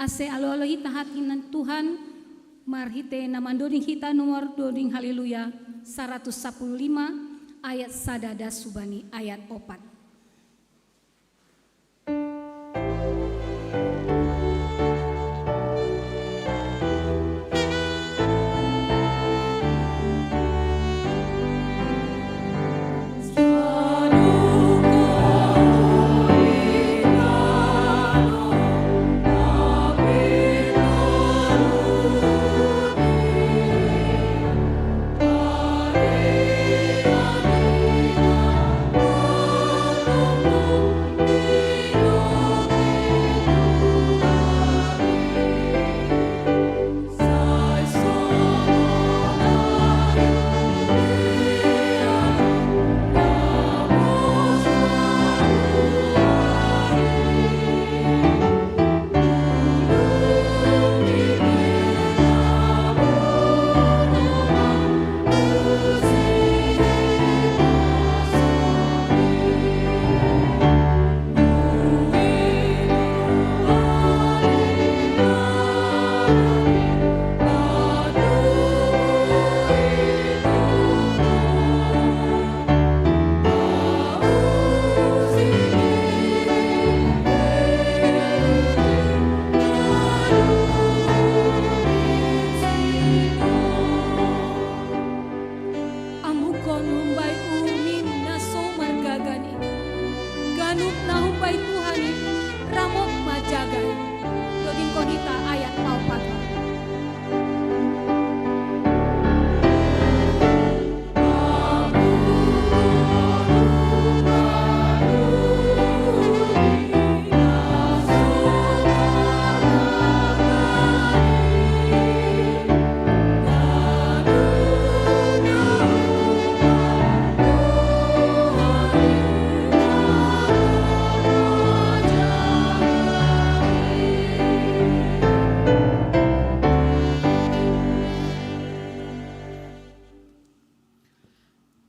Ase alo-alo hita hatinan Tuhan, marhite na mandoring hita nomor doring haleluya 115 ayat sadada subani ayat 4.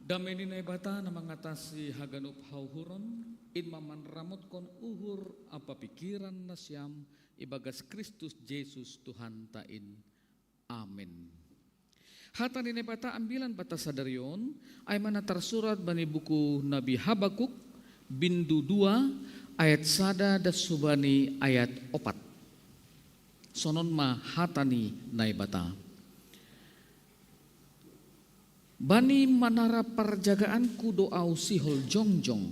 Damai ni bata na mengatasi haganup hauhuron, in maman ramot kon uhur apa pikiran na siyam ibagas Kristus Yesus Tuhan tain. Amin. Hata ni bata ambilan bata sadarion ay mana tersurat bani buku Nabi Habakuk bindu 2 ayat sada das subani ayat 4. Sonon ma hatani nai bata. Bani manara perjagaanku doau sihol jongjong.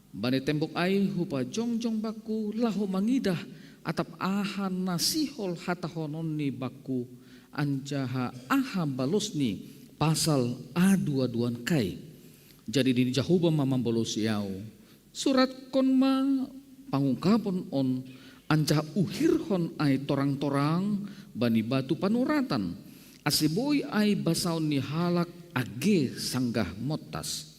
Bani tembok ai hupa jongjong baku lahu mangidah atap ahan nasihol hatahonon ni baku anjaha aha balosni pasal A22 kai. Jadi di jahuba mamam bolos yau. Surat konma pangungkapon on anjaha uhirhon ai torang-torang bani batu panuratan. Asiboy ay basaon ni halak age sanggah motas.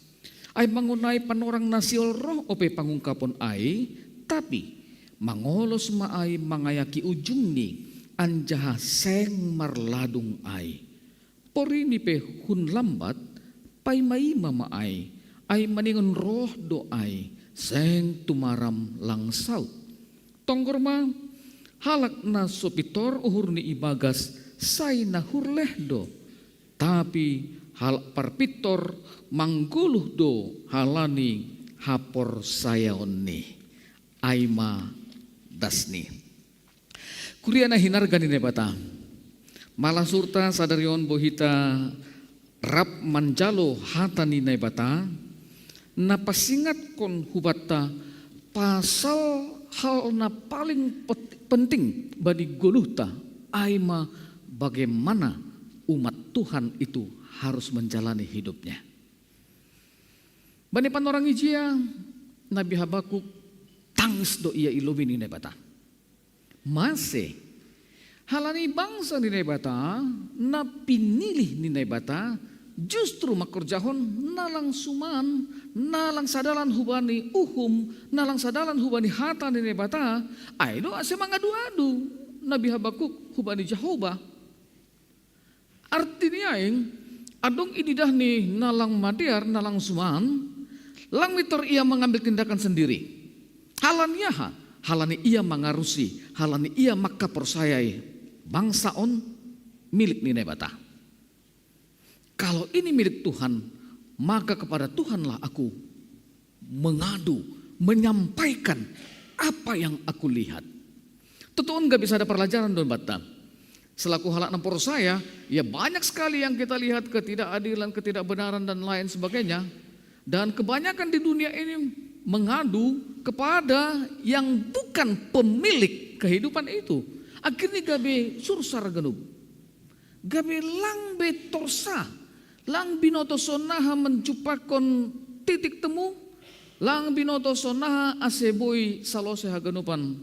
Ay mangunay panorang nasiol roh ope pangungkapon ay, tapi mangolos maay mangayaki ujung ni anjaha seng marladung ay. Pori ni pe hun lambat, pay maima maay, ay maningon roh do ay, seng tumaram langsaut. Tonggorma, halak na sopitor uhur ni ibagas, say na hurleh do, tapi hal parpitor mangguluh do halani hapor sayaon ni aima dasni. Kuliah na hinargan ni bata. Malah surta sadarion bohita rap manjalo hata ni naibata napasingat kon hubata pasal hal na paling penting bagi goluta aima bagaimana umat Tuhan itu harus menjalani hidupnya. Bani panorang ijia Nabi Habakuk tangis do ia ilumini nebata. Masih halani bangsa ni nebata na pinilih ni nebata justru makurjahon nalang suman nalang sadalan hubani uhum nalang sadalan hubani hata ni nebata aido ase mangadu-adu Nabi Habakuk hubani Jehovah. Artinya adong ididah ni nalang madiar nalang suman lang mitor ia mengambil tindakan sendiri. Halani ia mengarusi, halani ia maka persayai bangsa on milik ni nebata. Kalau ini milik Tuhan, maka kepada Tuhanlah aku mengadu, menyampaikan apa yang aku lihat. Tentu gak bisa ada pelajaran don bata. Selaku halak nampor saya, ya banyak sekali yang kita lihat ketidakadilan, ketidakbenaran dan lain sebagainya. Dan kebanyakan di dunia ini mengadu kepada yang bukan pemilik kehidupan itu. Akhirnya gabe sursar genub. Gabe lang be torsa. Lang binoto sonaha menjupakon titik temu. Lang binoto sonaha aseboy salose hagenupan.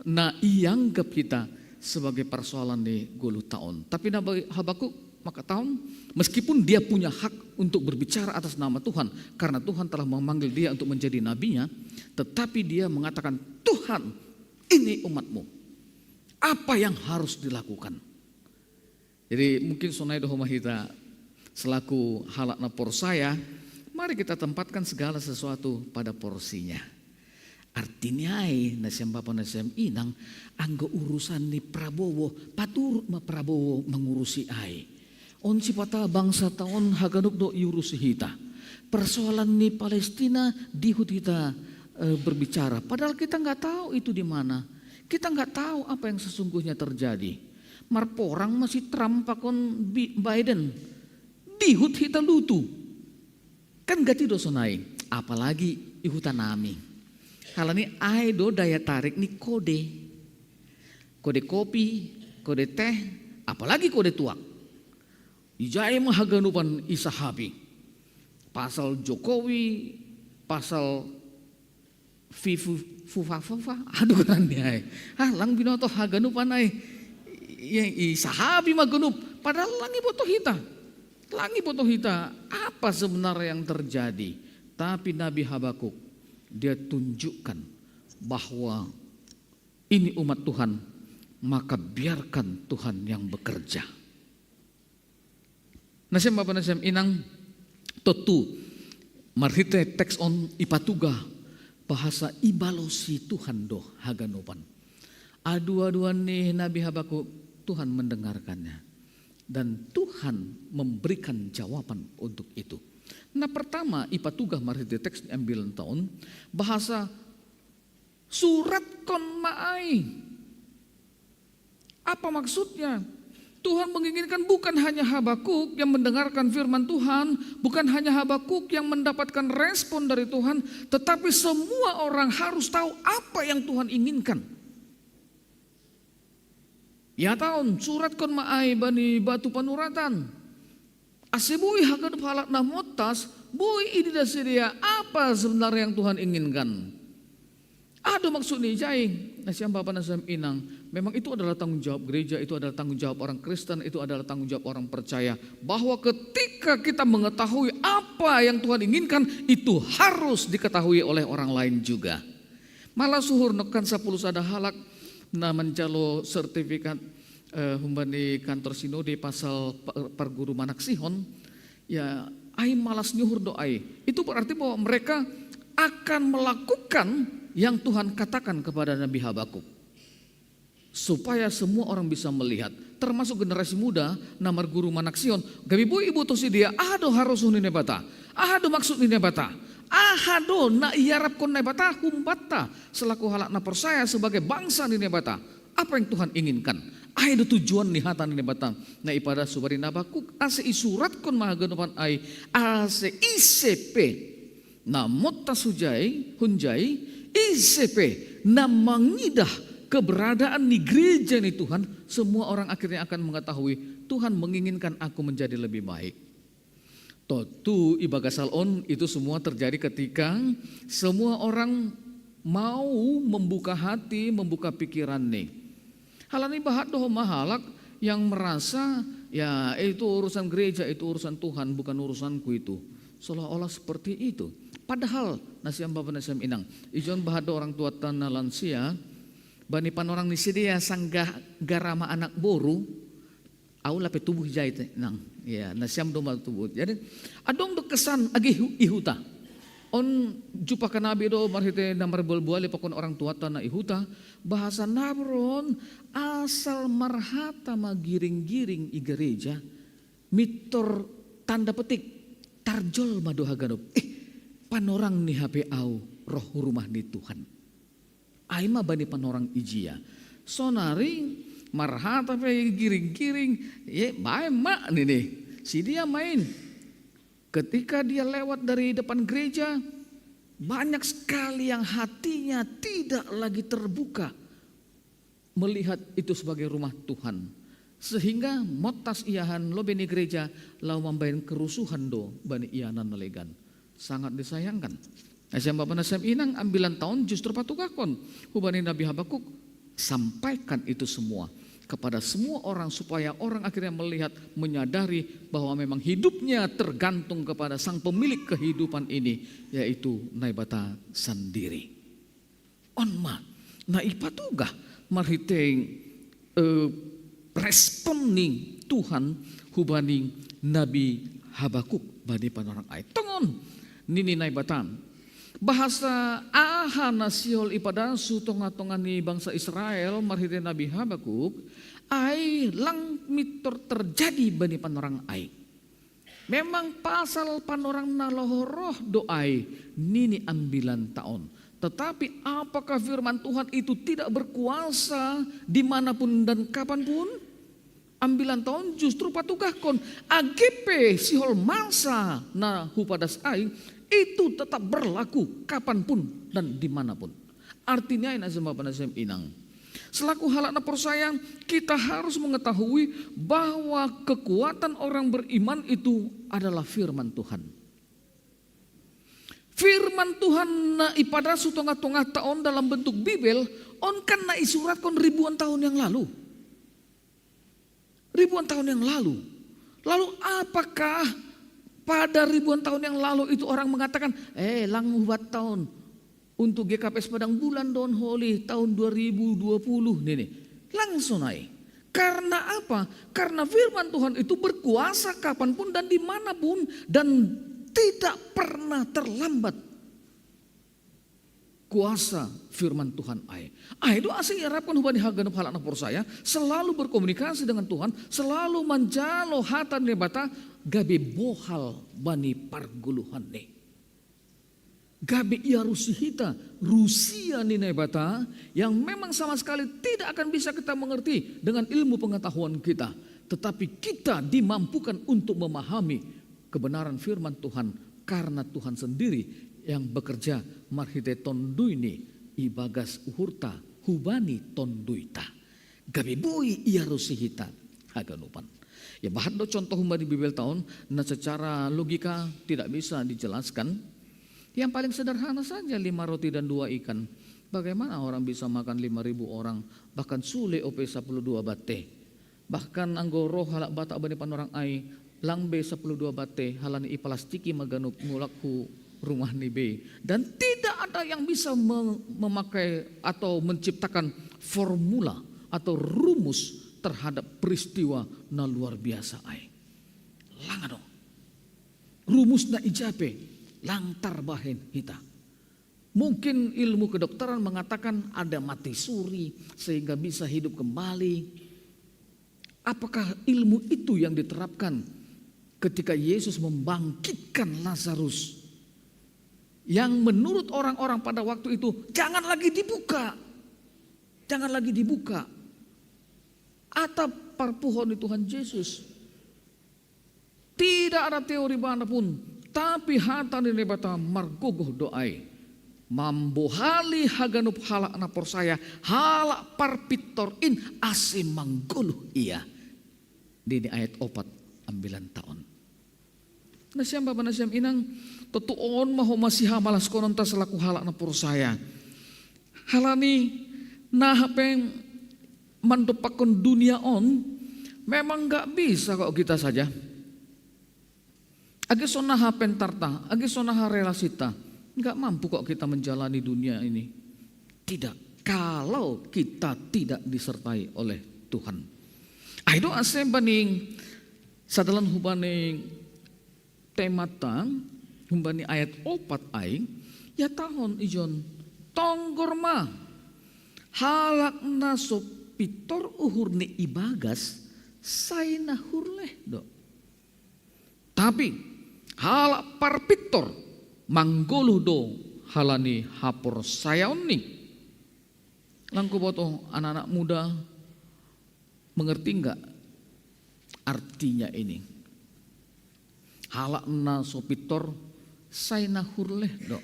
Na ianggap kita sebagai persoalan di golu tahun. Tapi Nabi Habakuk maka tahun meskipun dia punya hak untuk berbicara atas nama Tuhan karena Tuhan telah memanggil dia untuk menjadi nabinya, tetapi dia mengatakan, Tuhan ini umatmu, apa yang harus dilakukan? Jadi mungkin sonai dohoma kita selaku halak napor saya, mari kita tempatkan segala sesuatu pada porsinya. Artinya nasiam bapa nasiam inang anggo urusan ni Prabowo paturut ma Prabowo mengurusi ai. On sipata bangsa taon haganuk do iurusi hita. Persoalan ni Palestina dihut kita berbicara. Padahal kita nggak tahu itu di mana. Kita nggak tahu apa yang sesungguhnya terjadi. Marporang masih Trump pakon Biden dihut hita lutu. Kan gak tido sonai. Apalagi ihutan nami. Kalau ini do daya tarik ni kode. Kode kopi, kode teh, apalagi kode tuak. Ijai mahaganupan isahabi. Pasal Jokowi, pasal fufa. Aduh kan dia. Lang binoto haganupan ay isahabi maganup. Padahal langi boto hita. Langi boto hita. Apa sebenarnya yang terjadi? Tapi Nabi Habakuk dia tunjukkan bahwa ini umat Tuhan, maka biarkan Tuhan yang bekerja. Nasiam bapa nasiam inang totu marhite teks on ipatuga bahasa ibalosi Tuhan doh haganupan. Adu-aduan nih Nabi Habakuk, Tuhan mendengarkannya dan Tuhan memberikan jawaban untuk itu. Nah pertama ipatuga marhite teks ambil tahun bahasa surat kon maai. Apa maksudnya? Tuhan menginginkan bukan hanya Habakuk yang mendengarkan firman Tuhan, bukan hanya Habakuk yang mendapatkan respon dari Tuhan, tetapi semua orang harus tahu apa yang Tuhan inginkan. Ya tahun surat kon maai bani batu panuratan. Asebui hagadep halak namotas, bui idida sedia apa sebenarnya yang Tuhan inginkan. Ada maksud nih jaing, nasiam bapa nasiam inang. Memang itu adalah tanggung jawab gereja, itu adalah tanggung jawab orang Kristen, itu adalah tanggung jawab orang percaya. Bahwa ketika kita mengetahui apa yang Tuhan inginkan, itu harus diketahui oleh orang lain juga. Malah suhur nekan 10 sada halak na mencalo sertifikat humbani kantor sinode pasal perguru manak sihon. Ya, ai malas nyuhur doai. Itu berarti bahwa mereka akan melakukan yang Tuhan katakan kepada Nabi Habakuk. Supaya semua orang bisa melihat, termasuk generasi muda, namar guru manaksion, gabi boy ibu tosi dia, ahado harus hunine bata, ahado maksud ini bata, ahado na iarap kon nebata humbata, selaku halak na persaya sebagai bangsa ini bata. Apa yang Tuhan inginkan? Ai do tujuan ni hatan ni batang na ipada subari Habakuk ase isurat kon mahaganupan ai ase ICP na motta sujai hunjai ICP na mangidah keberadaan ni gereja ni Tuhan, semua orang akhirnya akan mengetahui Tuhan menginginkan aku menjadi lebih baik. Totu ibagasalon itu semua terjadi ketika semua orang mau membuka hati, membuka pikiran nih. Halani bahat doh mahalak yang merasa ya itu urusan gereja, itu urusan Tuhan, bukan urusanku itu. Seolah-olah seperti itu. Padahal nasiam bapa nasiam inang, ijon bahat orang tua tanah lansia, bani panorang ni sedia sanggah garama anak boru, au lape tubuh jahit nang, ya nasiam doma tubuh. Jadi adong do kesan agi ihuta. On jupa ka nabi do marhite namar bolbuali pakon orang tua tanah ihuta bahasa nabron asal marhata magiring-giring i gereja mitor tanda petik tarjol madoha ganup panorang ni HP au roh rumah ni Tuhan aima bani panorang ijia sonari marhata pe giring-giring ye bae mak nih si dia main. Ketika dia lewat dari depan gereja, banyak sekali yang hatinya tidak lagi terbuka melihat itu sebagai rumah Tuhan. Sehingga motas iahan lo beni gereja lau membain kerusuhan do bani ianan nalegan. Sangat disayangkan. Asiam Bapak Nasiam Inang ambilan tahun justru patugakon. Hubani Nabi Habakuk sampaikan itu semua kepada semua orang supaya orang akhirnya melihat, menyadari bahwa memang hidupnya tergantung kepada sang pemilik kehidupan ini, yaitu Naibata sendiri. Onma, na ipatugah marhiteng respon ning Tuhan hubani Nabi Habakuk bani panorang ai. Tongon nini Naibatan. Bahasa aha nasiol ipada sutonga-tonga ni bangsa Israel marhite Nabi Habakuk ai lang mitor terjadi bani panorang ai. Memang pasal panorang nalohoroh doai nini ambilan tahun. Tetapi apakah firman Tuhan itu tidak berkuasa dimanapun dan kapanpun? Ambilan tahun justru patugah kon AGP sihol masa na hupadas ai itu tetap berlaku kapanpun dan dimanapun. Artinya ini nasiam inang. Selaku halakna persayang kita harus mengetahui bahwa kekuatan orang beriman itu adalah firman Tuhan. Firman Tuhan na ipada sutonga-tonga tahun dalam bentuk Bibel on kan na isurat kon ribuan tahun yang lalu. Ribuan tahun yang lalu. Lalu apakah pada ribuan tahun yang lalu itu orang mengatakan, lang buat tahun untuk GKPS Padang Bulan Don Holy tahun 2020 nih. Langsung naik. Karena apa? Karena firman Tuhan itu berkuasa kapanpun dan dimanapun dan tidak pernah terlambat. Kuasa firman Tuhan ai. Itu asing harapkan hubani haganap halakna persaya selalu berkomunikasi dengan Tuhan, selalu manjalo hatan nebata gabe bohal bani parguluhan ne. Gabe ia rusihita Rusia ni nebata yang memang sama sekali tidak akan bisa kita mengerti dengan ilmu pengetahuan kita, tetapi kita dimampukan untuk memahami kebenaran firman Tuhan karena Tuhan sendiri yang bekerja marhite tonduini ibagas uhurta hubani tonduita gabe boi ia rusihita haganupan. Ya bahan do contoh hubani Bibel tahun nah secara logika tidak bisa dijelaskan. Yang paling sederhana saja 5 roti dan 2 ikan. Bagaimana orang bisa makan 5.000 orang, bahkan sule ope 12 bate. Bahkan anggo roh halak batak bani panorang ai langbe 12 bate halani ipalastiki maganup ngulakku rumah nibe, dan tidak ada yang bisa memakai atau menciptakan formula atau rumus terhadap peristiwa na luar biasa ai. Langano. Rumus na ijape lantar bahen hita. Mungkin ilmu kedokteran mengatakan ada mati suri sehingga bisa hidup kembali. Apakah ilmu itu yang diterapkan ketika Yesus membangkitkan Lazarus? Yang menurut orang-orang pada waktu itu jangan lagi dibuka. Jangan lagi dibuka. atap parpuhon ni Tuhan Yesus. Tidak ada teori manapun, tapi hata ni nebata margogoh doai. Mambohali haganup halak na porsaya, halak parpitor in ase mangguluh iya. Dini ayat 4 ambilan tahun. Nasyam bapa nasyam inang totuon maho masih malas konon ta selaku halak na porsaya. Halani nah peng mandopakon dunia on memang nggak bisa kok kita saja. Agi sonaha pentarta, agi sonaha relasita, nggak mampu kok kita menjalani dunia ini. Tidak, kalau kita tidak disertai oleh Tuhan. Aido asem baning sadalan hubaning tematang humbani ayat 4 aing ya tahun ijon tonggorma halak naso pitor uhur ni ibagas say nahurleh do. Tapi halak parpitor manggoluh do halani hapor sayaon ni. Langku boto anak-anak muda mengerti enggak artinya ini? Halak na sopitor say na hurleh do.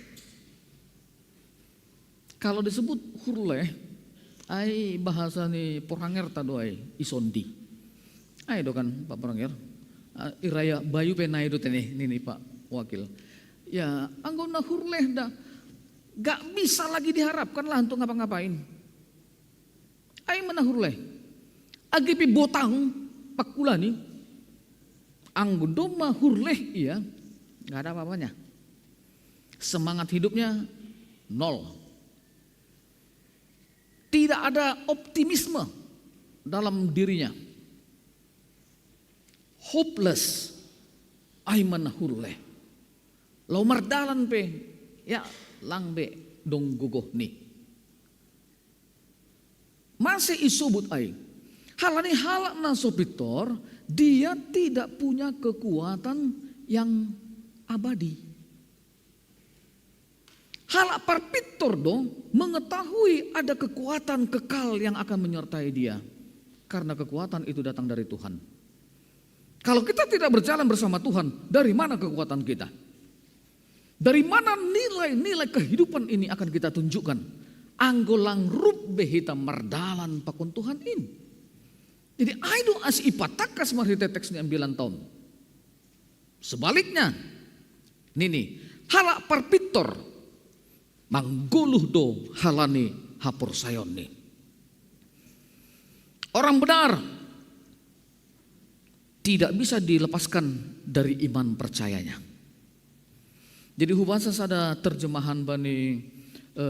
Kalau disebut hurleh, ai bahasa ni poranger tado ai isondi. Ai do kan Pak Poranger. Iraya bayu penai do tene nini Pak Wakil. Ya anggo na hurleh dah. Gak bisa lagi diharapkan lah untuk ngapa-ngapain. Ai mana hurleh? Agipi botang pakula nih, anggo doma hurleh iya, nggak ada apa-apanya. Semangat hidupnya nol. Tidak ada optimisme dalam dirinya. Hopeless, aiman hurleh. Lau mardalan pe, ya lang be dong gugoh nih. Masih isubut aing. Halani halak na sopitor, dia tidak punya kekuatan yang abadi. Halak parpitor dong mengetahui ada kekuatan kekal yang akan menyertai dia. Karena kekuatan itu datang dari Tuhan. Kalau kita tidak berjalan bersama Tuhan, dari mana kekuatan kita? Dari mana nilai-nilai kehidupan ini akan kita tunjukkan? Anggolang rup behita mardalan pakon Tuhan ini. Jadi aido as ipatakas marhite teks ni ambilan tahun. Sebaliknya, nini halak parpitor mangguluh do halani hapor sayon ni. Orang benar tidak bisa dilepaskan dari iman percayanya. Jadi hubasa sada terjemahan bani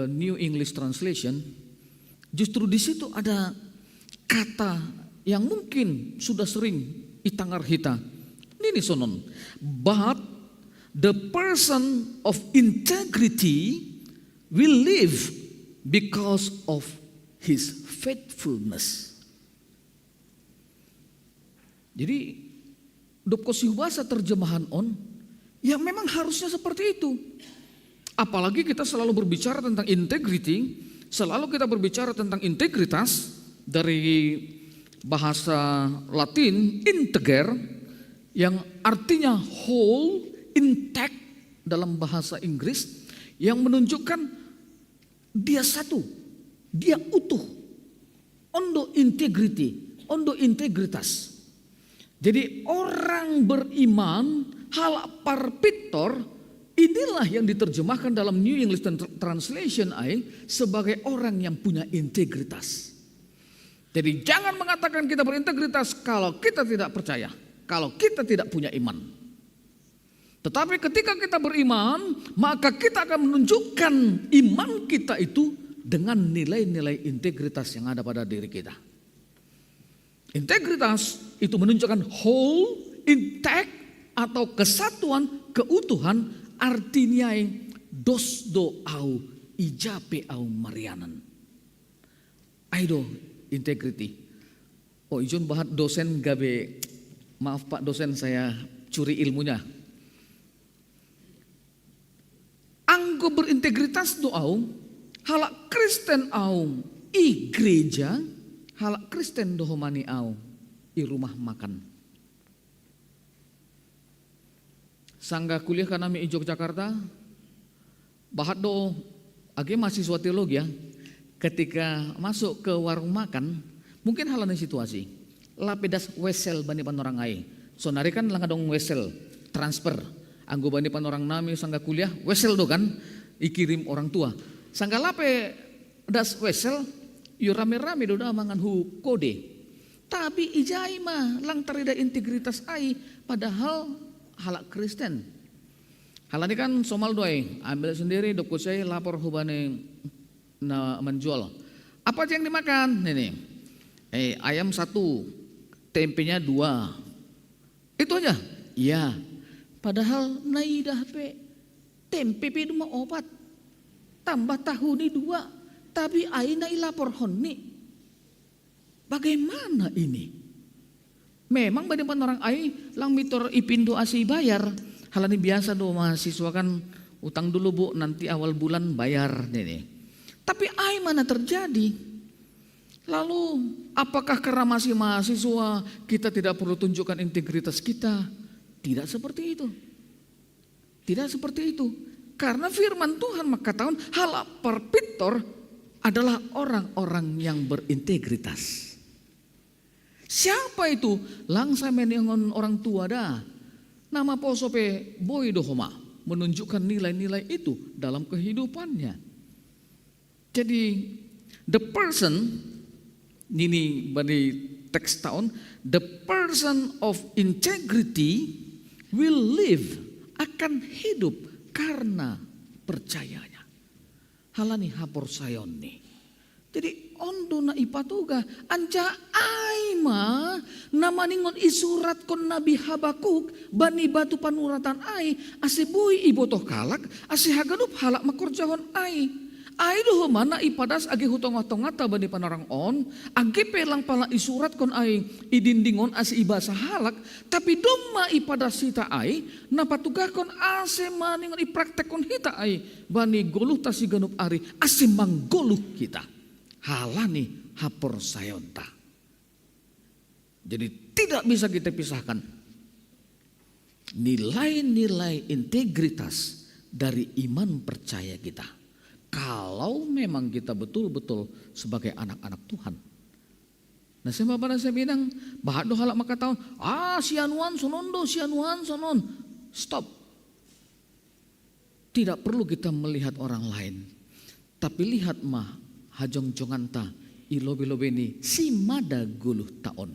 New English Translation, justru di situ ada kata yang mungkin sudah sering itangar hita. Ini sonon. But the person of integrity will live because of his faithfulness. Jadi Dopkosi bahasa terjemahan on yang memang harusnya seperti itu. Apalagi kita selalu berbicara tentang integrity, selalu kita berbicara tentang integritas dari bahasa Latin integer yang artinya whole, intact dalam bahasa Inggris yang menunjukkan dia satu, dia utuh, ondo integrity, ondo integritas. Jadi orang beriman halak parpitor inilah yang diterjemahkan dalam New English Translation sebagai orang yang punya integritas. Jadi jangan mengatakan kita berintegritas kalau kita tidak percaya, kalau kita tidak punya iman. Tetapi ketika kita beriman, maka kita akan menunjukkan iman kita itu dengan nilai-nilai integritas yang ada pada diri kita. Integritas itu menunjukkan whole, intact atau kesatuan, keutuhan, artinya dos do au ijape au marianan. Aido integrity. Oh izin bahat dosen gabe, maaf Pak dosen saya curi ilmunya. Anggo berintegritas do au, halak Kristen au i gereja halak Kristen dohomani au i rumah makan. Sangga kuliah kanami i Yogyakarta, bahat do age mahasiswa teologi ya, ketika masuk ke warung makan, mungkin halana situasi, lapedas wesel bani panorang ai, sonari kan langadong wesel, transfer, anggo bani panorang nami sangga kuliah, wesel do kan, ikirim orang tua, sangga lape das wesel, yo rame-rame do mangan hu kode, tapi ijai mah lang tarida integritas ai, padahal halak Kristen. Halani kan somal doai, ambil sendiri dok saya lapor hubane na menjual. Apa aja yang dimakan? Ini, ayam 1, tempenya 2. Itu aja. Iya. Padahal naidah pe tempe pe cuma obat. Tambah tahu ni 2. Tapi aina lapor honni. Bagaimana ini? Memang banyak orang ai lang mitor ipindo asi bayar. Halani biasa do mahasiswa kan utang dulu bu, nanti awal bulan bayar nih. Tapi ai mana terjadi? Lalu apakah karena masih mahasiswa kita tidak perlu tunjukkan integritas kita? Tidak seperti itu. Tidak seperti itu. Karena firman Tuhan mengatakan halak perpitor adalah orang-orang yang berintegritas. Siapa itu? Langsa meningon orang tua dah. Nama posope boy dohoma menunjukkan nilai-nilai itu dalam kehidupannya. Jadi the person ini bagi teks tahun, the person of integrity will live, akan hidup karena percayanya. Halani hapor sayon nih. Jadi ondo na ipatuga anca aima nama ningon isurat kon Nabi Habakuk bani batu panuratan ai ase bui ibotoh kalak ase hagadup halak makorjahon ai doh mana ipadas age hutong-hutongata bani panarang on age pelang pala isurat kon ai idindingon ase ibasa halak tapi doma ipadas hita ai na patugah kon ase maningon ipraktek kon hita ai bani goluh tasi ganup ari ase manggoluh kita. Halani hapor sayonta. Jadi tidak bisa kita pisahkan nilai-nilai integritas dari iman percaya kita. Kalau memang kita betul-betul sebagai anak-anak Tuhan. Nah saya bilang bahad do halak maka tahun sianuan sonon do sianuan sonon. Stop. Tidak perlu kita melihat orang lain. Tapi lihat mah hajong jonganta ilobe-lobeni si mada guluh taon.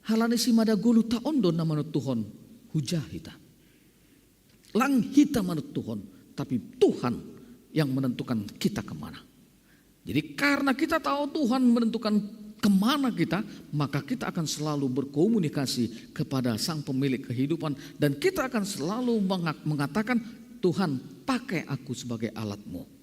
Halane si mada guluh taon do na manut Tuhon hujah hita. Lang hita manut Tuhon, tapi Tuhan yang menentukan kita kemana. Jadi karena kita tahu Tuhan menentukan kemana kita, maka kita akan selalu berkomunikasi kepada Sang Pemilik kehidupan dan kita akan selalu mengatakan Tuhan pakai aku sebagai alatmu.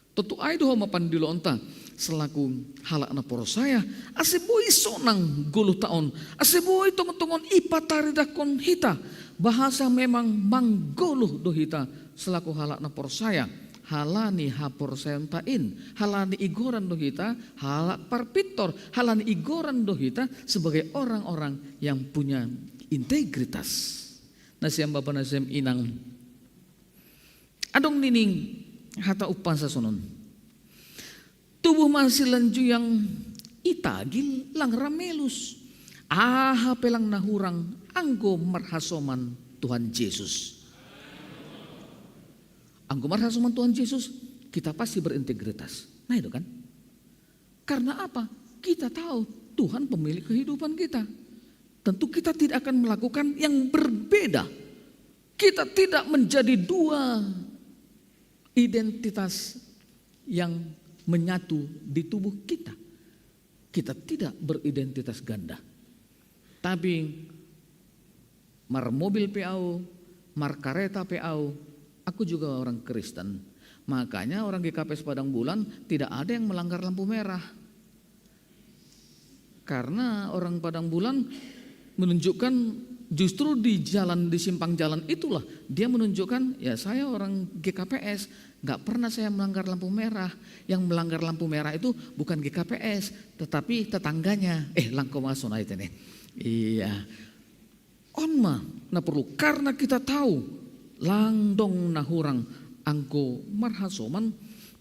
Tentu ai doh mapandilo onta selaku halak na poro saya aseboy sonang guluh taon aseboy tong-tongon ipatarida kon hita bahasa memang manggoluh do hita selaku halak na poro saya halani hapor sayantain halani igoran do hita halak parpitor halani igoran do hita sebagai orang-orang yang punya integritas. Nasiam bapa nasiam inang adong nining hata upan sasonon. Tubuh masih lanju yang itagil lang ramelus. Pelang nahurang anggo marhasoman Tuhan Yesus. Anggo marhasoman Tuhan Yesus kita pasti berintegritas. Nah itu kan. Karena apa? Kita tahu Tuhan pemilik kehidupan kita. Tentu kita tidak akan melakukan yang berbeda. Kita tidak menjadi dua identitas yang menyatu di tubuh kita. Kita tidak beridentitas ganda. Tapi mar mobil PAU, mar kareta PAU, aku juga orang Kristen. Makanya orang GKP Padang Bulan tidak ada yang melanggar lampu merah. Karena orang Padang Bulan menunjukkan justru di simpang jalan itulah dia menunjukkan, ya saya orang GKPS, nggak pernah saya melanggar lampu merah. Yang melanggar lampu merah itu bukan GKPS, tetapi tetangganya. Langko masuk na itu nih. Iya. Onma, nah perlu karena kita tahu langdong nahurang angko marhasoman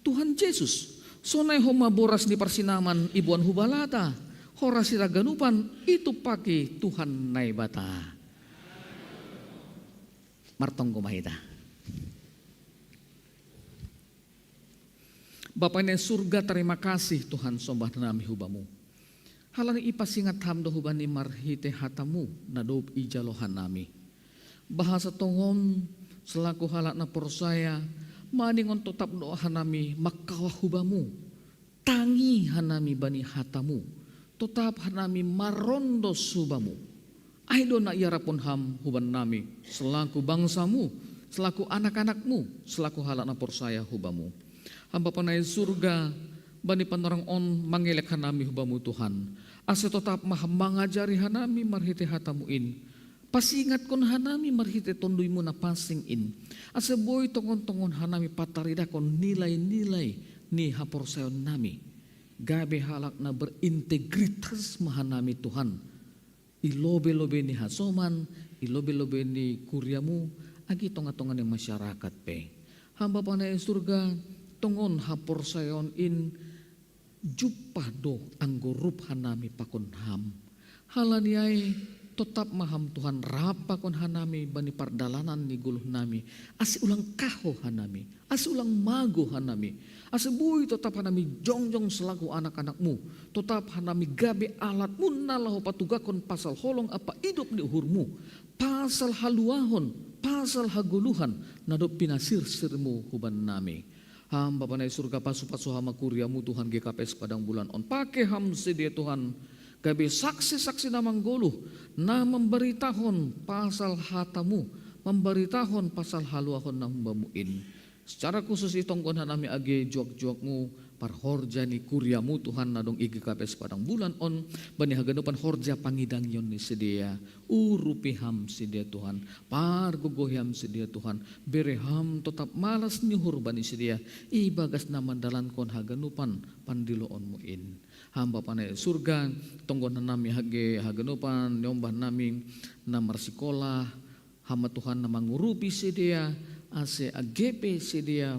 Tuhan Yesus. Sonai homa boras di persinaman ibuan hubalata. Horasi raganupan itu pakai Tuhan naibata. Martong kumahita. Bapa ini surga, terima kasih Tuhan sombah nami hubamu. Halani ipasingat hamdo hubani marhite hatamu nadob ijalohan nami. Bahasa tongon selaku halak na porsaya maningon tetap doa hanami makawah hubamu. Tangi hanami bani hatamu. Tetap hanami marondo subamu. Aido na iarapun ham huban nami. Selaku bangsamu, selaku anak-anakmu, selaku halak na porsaya hubamu. Hamba panai surga, bani panorang on mangelek hanami hubamu Tuhan. Ase tetap maha mangajari hanami marhite hatamuin. Pasingat kon hanami marhite tonduimu na pasing in. Ase boy tongon-tongon hanami patarida kon nilai-nilai ni haporsayon nami. Gabe halak na berintegritas mahanami Tuhan. Ilobe-lobe ni hasoman, ilobe-lobe ni kuryamu, agi tonga-tongan yang masyarakat pe. Hamba panai surga, tongon hapor sayon in jupado anggorup hanami pakon ham. Halaniai tetap maham Tuhan rapa kon hanami bani pardalanan ni guluh nami. Asi ulang kaho hanami, asi ulang mago hanami. Asi bui tetap hanami jongjong selaku anak-anakmu. Tetap hanami gabe alatmu nalahu patugakon pasal holong apa hidup di uhurmu. Pasal haluahon, pasal haguluhan nadop pinasir sirmu huban nami. Hamba panai surga pasu-pasu hama kuryamu Tuhan GKPS padang bulan on. Pakai ham sedia Tuhan. Gabe saksi-saksi namang goluh. Na memberitahon pasal hatamu. Memberitahon pasal haluahon nambamuin. Secara khusus itongkon hanami age juak-juakmu. Parhorja ni kuryamu Tuhan nadong IGKPS padang bulan on. Bani haganupan horja pangidang yon ni sedia. Urupiham sedia Tuhan. Pargogoham sedia Tuhan. Bereham tetap malas nyuhur bani sedia. Ibagas na mandalan kon haganupan pandiloon muin. Hamba panai surga tonggon nami hage haganupan nyombah nami namar sekolah. Hamba Tuhan na mangurupi sedia. Ase AGP sedia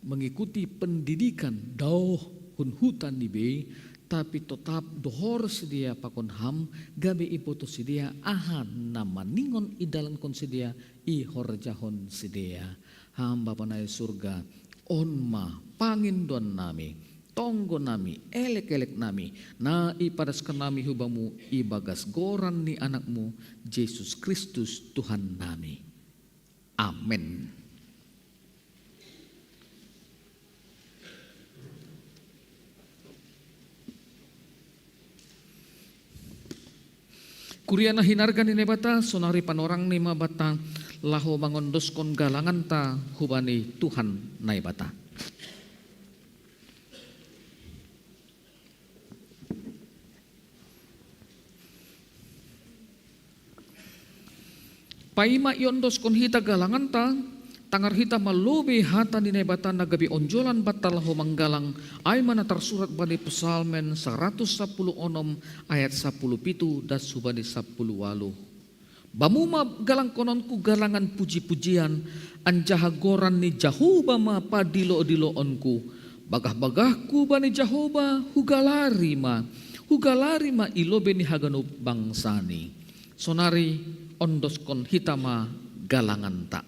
mengikuti pendidikan dauh hutan di be, tapi tetap dohor sedia pakon ham gabe ipoto sedia ahan nama ningon idalan kon sedia i horjahon sedia. Hamba panai surga onma pangindon nami tonggo nami elek-elek nami na ipadaskan nami hubamu ibagas goran ni anakmu Yesus Kristus Tuhan nami. Amin. Kuriana hinargan ini bata sonari panorang ni mabata laho mangondoskon galangan ta hubani Tuhan nai bata. Paima yondoskon hita galangan ta tangar hita malubi hata ni nebatan nagabi onjolan batal ho manggalang ay mana tersurat bani Psalmen 110 ayat 10 pitu das subani 10 walu. Bamuma galang kononku galangan puji-pujian anjahagoran ni Jahoba ma padilo-diloonku. Bagah-bagahku bani Jahoba hugalari ma ilobe ni haganu bangsani. Sonari ondoskon hitama galangan tak.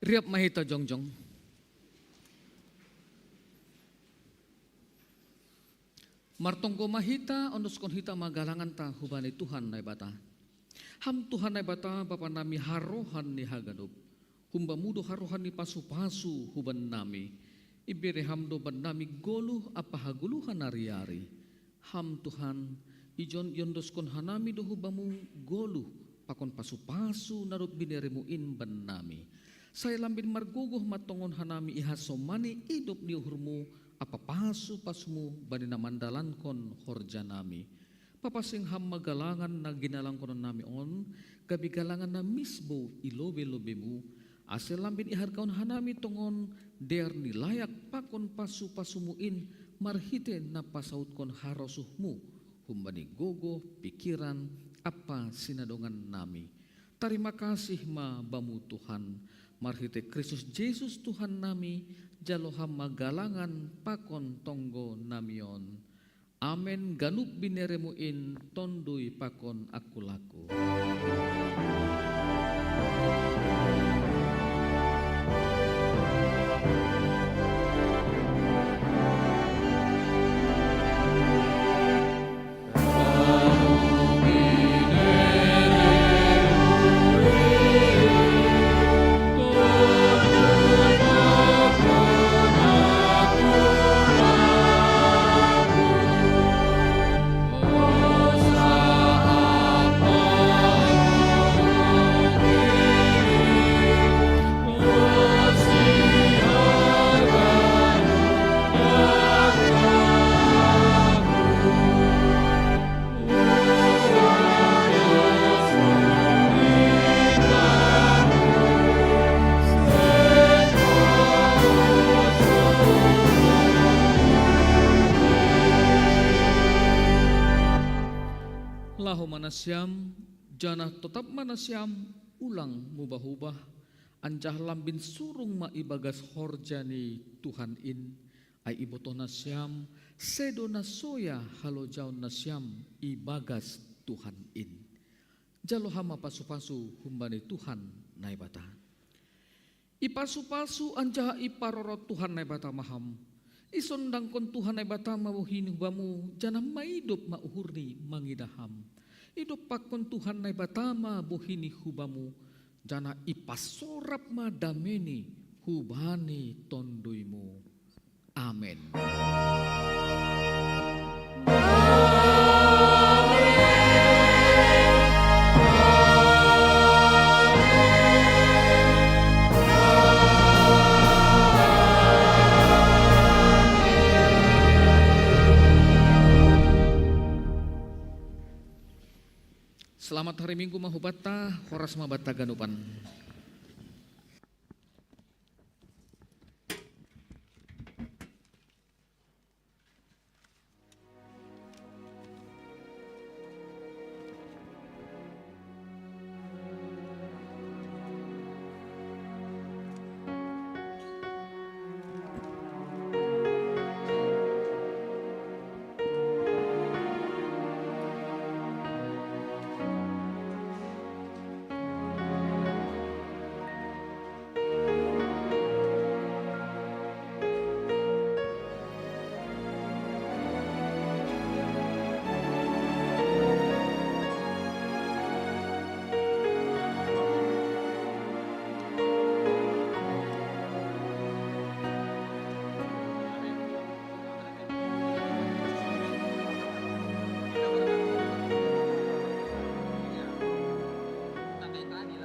Riap mahita jongjong. Martongko mahita ondoskon hita magalangan ta hubani Tuhan na ibata. Ham Tuhan na ibata bapa nami harohan ni haganup. Humba mudo harohan ni pasu-pasu huban nami. Ibere hamdo ban nami goluh apa haguluhan ari-ari. Ham Tuhan ijon yondoskon hanami do hubamu goluh pakon pasu-pasu narut bineremu in ban nami. Saya lambin marguguh matongon hanami ihasomani hidup ni uhurmu apa pasu-pasumu bani na mandalankon horja nami. Papasing ham magalangan na ginalangkon nami on gabigalangan na misbo ilobe-lobemu asal lambin ihargaon hanami tongon der ni layak pakon pasu-pasumuin marhite na pasaut kon harosuhmu humbani gogo pikiran apa sinadongan nami. Terima kasih ma bamu Tuhan marhite Kristus Yesus Tuhan nami jaloham magalangan pakon tonggo namion. Amen ganup bineremuin tondui pakon aku laku. Lahu manasyam, janah tetap manasyam, ulang mubah-ubah, anjah lambin surung ma ibagas horjani Tuhan in, ay iboto nasyam, sedo nasoya halo jaun nasyam, ibagas Tuhan in. Jalo hama pasu-pasu humbani Tuhan naibata. Ipasu-pasu anjah iparorot Tuhan naibata maham. Isondang kon Tuhan naibata mawuhini hubamu, janah maidup mauhurni mangidaham. Hidup pakon Tuhan na batama bohini hubamu jana ipasorap madameni hubani tondoimu. Amen. Selamat hari Minggu mahubata, horas mabata ganupan.